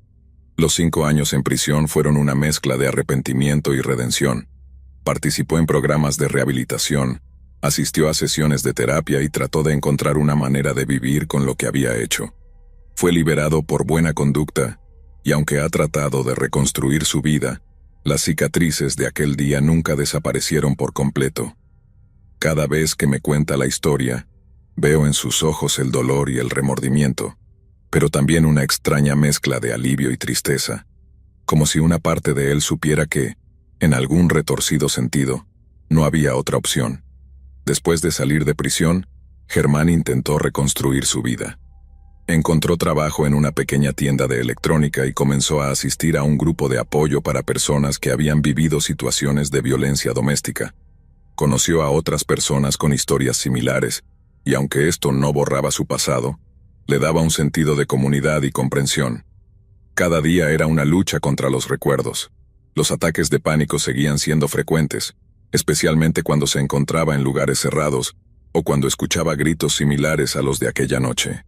Los 5 años en prisión fueron una mezcla de arrepentimiento y redención. Participó en programas de rehabilitación, asistió a sesiones de terapia y trató de encontrar una manera de vivir con lo que había hecho. Fue liberado por buena conducta, y aunque ha tratado de reconstruir su vida, las cicatrices de aquel día nunca desaparecieron por completo. Cada vez que me cuenta la historia, veo en sus ojos el dolor y el remordimiento, pero también una extraña mezcla de alivio y tristeza, como si una parte de él supiera que, en algún retorcido sentido, no había otra opción. Después de salir de prisión, Germán intentó reconstruir su vida. Encontró trabajo en una pequeña tienda de electrónica y comenzó a asistir a un grupo de apoyo para personas que habían vivido situaciones de violencia doméstica. Conoció a otras personas con historias similares, y aunque esto no borraba su pasado, le daba un sentido de comunidad y comprensión. Cada día era una lucha contra los recuerdos. Los ataques de pánico seguían siendo frecuentes, especialmente cuando se encontraba en lugares cerrados o cuando escuchaba gritos similares a los de aquella noche.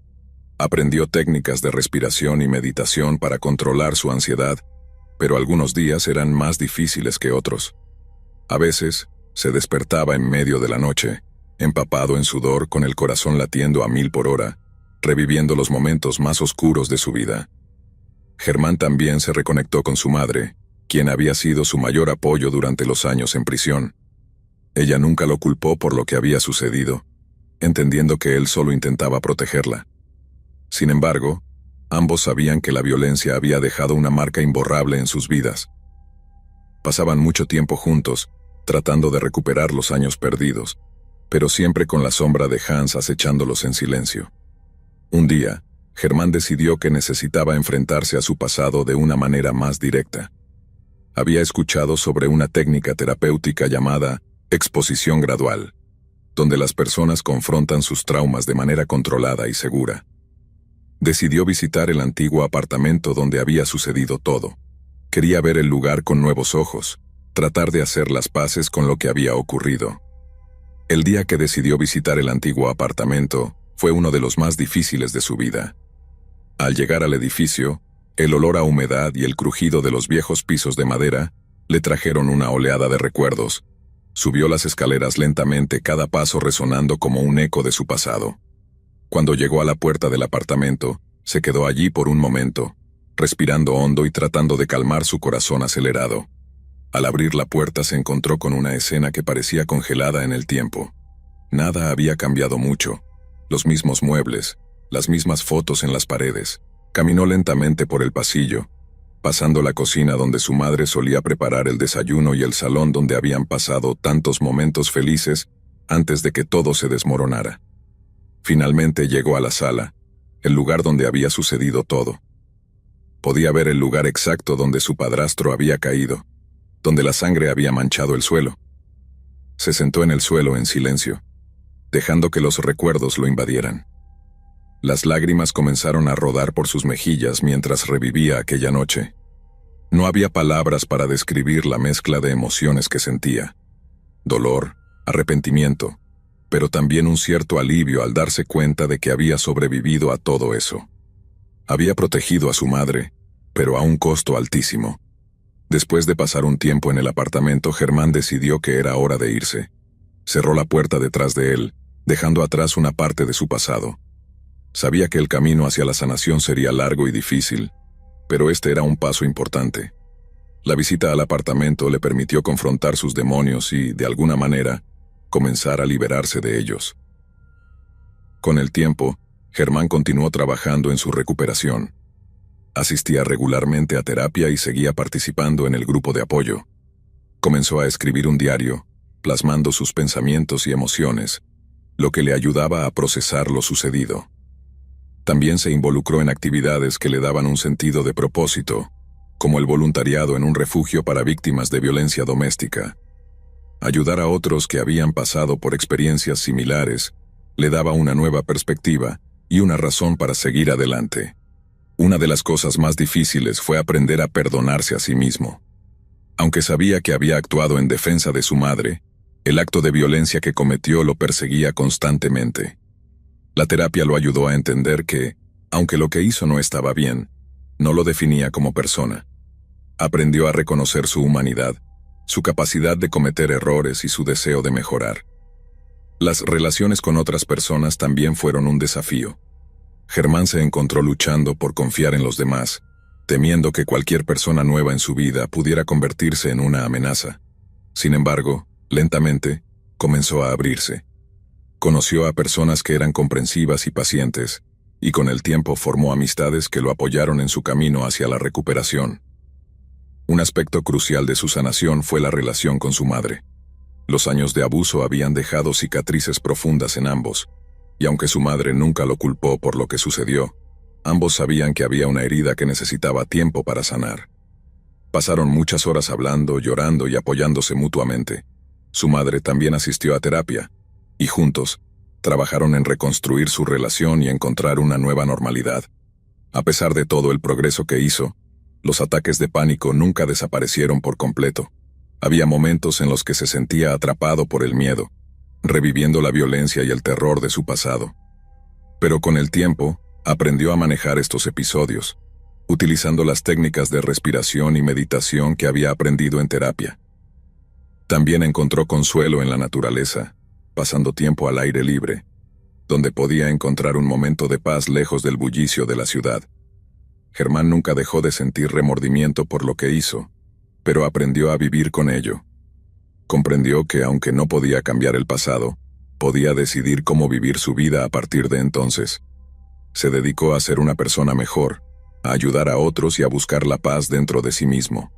Aprendió técnicas de respiración y meditación para controlar su ansiedad, pero algunos días eran más difíciles que otros. A veces, se despertaba en medio de la noche, empapado en sudor con el corazón latiendo a 1000 por hora, reviviendo los momentos más oscuros de su vida. Germán también se reconectó con su madre, quien había sido su mayor apoyo durante los años en prisión. Ella nunca lo culpó por lo que había sucedido, entendiendo que él solo intentaba protegerla. Sin embargo, ambos sabían que la violencia había dejado una marca imborrable en sus vidas. Pasaban mucho tiempo juntos, tratando de recuperar los años perdidos, pero siempre con la sombra de Hans acechándolos en silencio. Un día, Germán decidió que necesitaba enfrentarse a su pasado de una manera más directa. Había escuchado sobre una técnica terapéutica llamada exposición gradual, donde las personas confrontan sus traumas de manera controlada y segura. Decidió visitar el antiguo apartamento donde había sucedido todo. Quería ver el lugar con nuevos ojos, tratar de hacer las paces con lo que había ocurrido. El día que decidió visitar el antiguo apartamento fue uno de los más difíciles de su vida. Al llegar al edificio, el olor a humedad y el crujido de los viejos pisos de madera le trajeron una oleada de recuerdos. Subió las escaleras lentamente, cada paso resonando como un eco de su pasado. Cuando llegó a la puerta del apartamento, se quedó allí por un momento, respirando hondo y tratando de calmar su corazón acelerado. Al abrir la puerta se encontró con una escena que parecía congelada en el tiempo. Nada había cambiado mucho. Los mismos muebles, las mismas fotos en las paredes. Caminó lentamente por el pasillo, pasando la cocina donde su madre solía preparar el desayuno y el salón donde habían pasado tantos momentos felices antes de que todo se desmoronara. Finalmente llegó a la sala, el lugar donde había sucedido todo. Podía ver el lugar exacto donde su padrastro había caído, donde la sangre había manchado el suelo. Se sentó en el suelo en silencio, dejando que los recuerdos lo invadieran. Las lágrimas comenzaron a rodar por sus mejillas mientras revivía aquella noche. No había palabras para describir la mezcla de emociones que sentía. Dolor, arrepentimiento, pero también un cierto alivio al darse cuenta de que había sobrevivido a todo eso. Había protegido a su madre, pero a un costo altísimo. Después de pasar un tiempo en el apartamento, Germán decidió que era hora de irse. Cerró la puerta detrás de él, dejando atrás una parte de su pasado. Sabía que el camino hacia la sanación sería largo y difícil, pero este era un paso importante. La visita al apartamento le permitió confrontar sus demonios y, de alguna manera, comenzar a liberarse de ellos. Con el tiempo, Germán continuó trabajando en su recuperación. Asistía regularmente a terapia y seguía participando en el grupo de apoyo. Comenzó a escribir un diario, plasmando sus pensamientos y emociones, lo que le ayudaba a procesar lo sucedido. También se involucró en actividades que le daban un sentido de propósito, como el voluntariado en un refugio para víctimas de violencia doméstica. Ayudar a otros que habían pasado por experiencias similares le daba una nueva perspectiva y una razón para seguir adelante. Una de las cosas más difíciles fue aprender a perdonarse a sí mismo. Aunque sabía que había actuado en defensa de su madre, el acto de violencia que cometió lo perseguía constantemente. La terapia lo ayudó a entender que, aunque lo que hizo no estaba bien, no lo definía como persona. Aprendió a reconocer su humanidad, su capacidad de cometer errores y su deseo de mejorar. Las relaciones con otras personas también fueron un desafío. Germán se encontró luchando por confiar en los demás, temiendo que cualquier persona nueva en su vida pudiera convertirse en una amenaza. Sin embargo, lentamente, comenzó a abrirse. Conoció a personas que eran comprensivas y pacientes, y con el tiempo formó amistades que lo apoyaron en su camino hacia la recuperación. Un aspecto crucial de su sanación fue la relación con su madre. Los años de abuso habían dejado cicatrices profundas en ambos, y aunque su madre nunca lo culpó por lo que sucedió, ambos sabían que había una herida que necesitaba tiempo para sanar. Pasaron muchas horas hablando, llorando y apoyándose mutuamente. Su madre también asistió a terapia, y juntos, trabajaron en reconstruir su relación y encontrar una nueva normalidad. A pesar de todo el progreso que hizo, los ataques de pánico nunca desaparecieron por completo. Había momentos en los que se sentía atrapado por el miedo, reviviendo la violencia y el terror de su pasado. Pero con el tiempo, aprendió a manejar estos episodios, utilizando las técnicas de respiración y meditación que había aprendido en terapia. También encontró consuelo en la naturaleza, pasando tiempo al aire libre, donde podía encontrar un momento de paz lejos del bullicio de la ciudad. Germán nunca dejó de sentir remordimiento por lo que hizo, pero aprendió a vivir con ello. Comprendió que aunque no podía cambiar el pasado, podía decidir cómo vivir su vida a partir de entonces. Se dedicó a ser una persona mejor, a ayudar a otros y a buscar la paz dentro de sí mismo.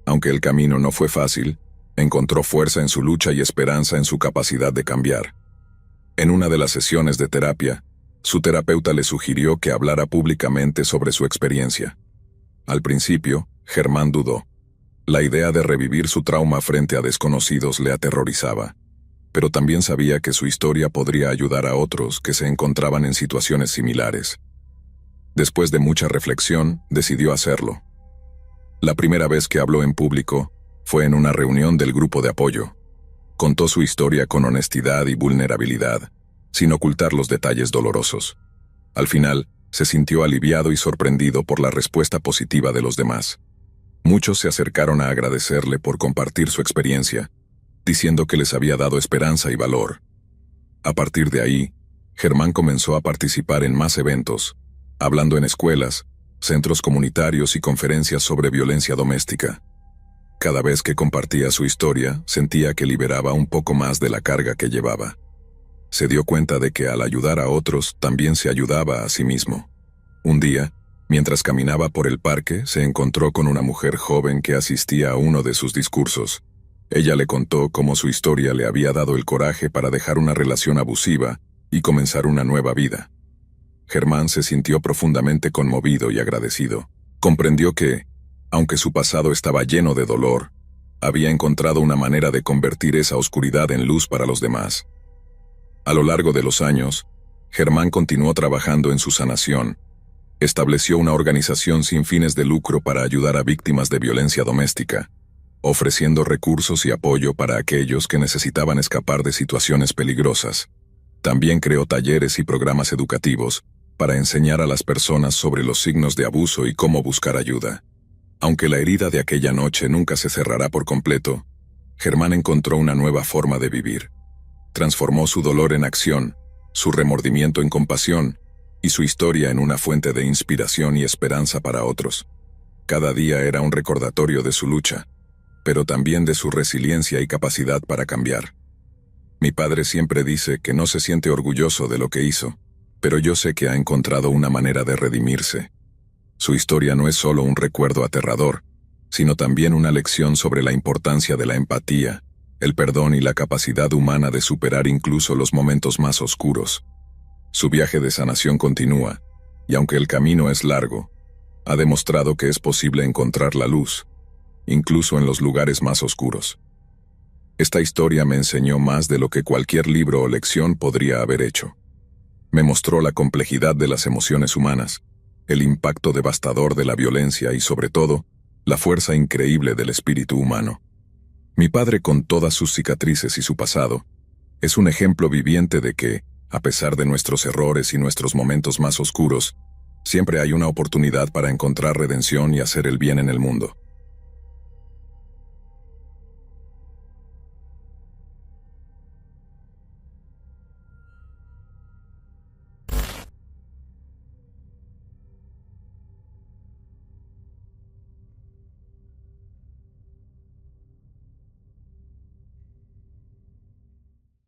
Aunque el camino no fue fácil, encontró fuerza en su lucha y esperanza en su capacidad de cambiar. En una de las sesiones de terapia, su terapeuta le sugirió que hablara públicamente sobre su experiencia. Al principio, Germán dudó. La idea de revivir su trauma frente a desconocidos le aterrorizaba, pero también sabía que su historia podría ayudar a otros que se encontraban en situaciones similares. Después de mucha reflexión, decidió hacerlo. La primera vez que habló en público fue en una reunión del grupo de apoyo. Contó su historia con honestidad y vulnerabilidad, sin ocultar los detalles dolorosos. Al final, se sintió aliviado y sorprendido por la respuesta positiva de los demás. Muchos se acercaron a agradecerle por compartir su experiencia, diciendo que les había dado esperanza y valor. A partir de ahí, Germán comenzó a participar en más eventos, hablando en escuelas, centros comunitarios y conferencias sobre violencia doméstica. Cada vez que compartía su historia, sentía que liberaba un poco más de la carga que llevaba. Se dio cuenta de que al ayudar a otros, también se ayudaba a sí mismo. Un día, mientras caminaba por el parque, se encontró con una mujer joven que asistía a uno de sus discursos. Ella le contó cómo su historia le había dado el coraje para dejar una relación abusiva y comenzar una nueva vida. Germán se sintió profundamente conmovido y agradecido. Comprendió que, aunque su pasado estaba lleno de dolor, había encontrado una manera de convertir esa oscuridad en luz para los demás. A lo largo de los años, Germán continuó trabajando en su sanación. Estableció una organización sin fines de lucro para ayudar a víctimas de violencia doméstica, ofreciendo recursos y apoyo para aquellos que necesitaban escapar de situaciones peligrosas. También creó talleres y programas educativos para enseñar a las personas sobre los signos de abuso y cómo buscar ayuda. Aunque la herida de aquella noche nunca se cerrará por completo, Germán encontró una nueva forma de vivir. Transformó su dolor en acción, su remordimiento en compasión, y su historia en una fuente de inspiración y esperanza para otros. Cada día era un recordatorio de su lucha, pero también de su resiliencia y capacidad para cambiar. Mi padre siempre dice que no se siente orgulloso de lo que hizo, pero yo sé que ha encontrado una manera de redimirse. Su historia no es solo un recuerdo aterrador, sino también una lección sobre la importancia de la empatía, el perdón y la capacidad humana de superar incluso los momentos más oscuros. Su viaje de sanación continúa, y aunque el camino es largo, ha demostrado que es posible encontrar la luz, incluso en los lugares más oscuros. Esta historia me enseñó más de lo que cualquier libro o lección podría haber hecho. Me mostró la complejidad de las emociones humanas, el impacto devastador de la violencia y, sobre todo, la fuerza increíble del espíritu humano. Mi padre, con todas sus cicatrices y su pasado, es un ejemplo viviente de que, a pesar de nuestros errores y nuestros momentos más oscuros, siempre hay una oportunidad para encontrar redención y hacer el bien en el mundo.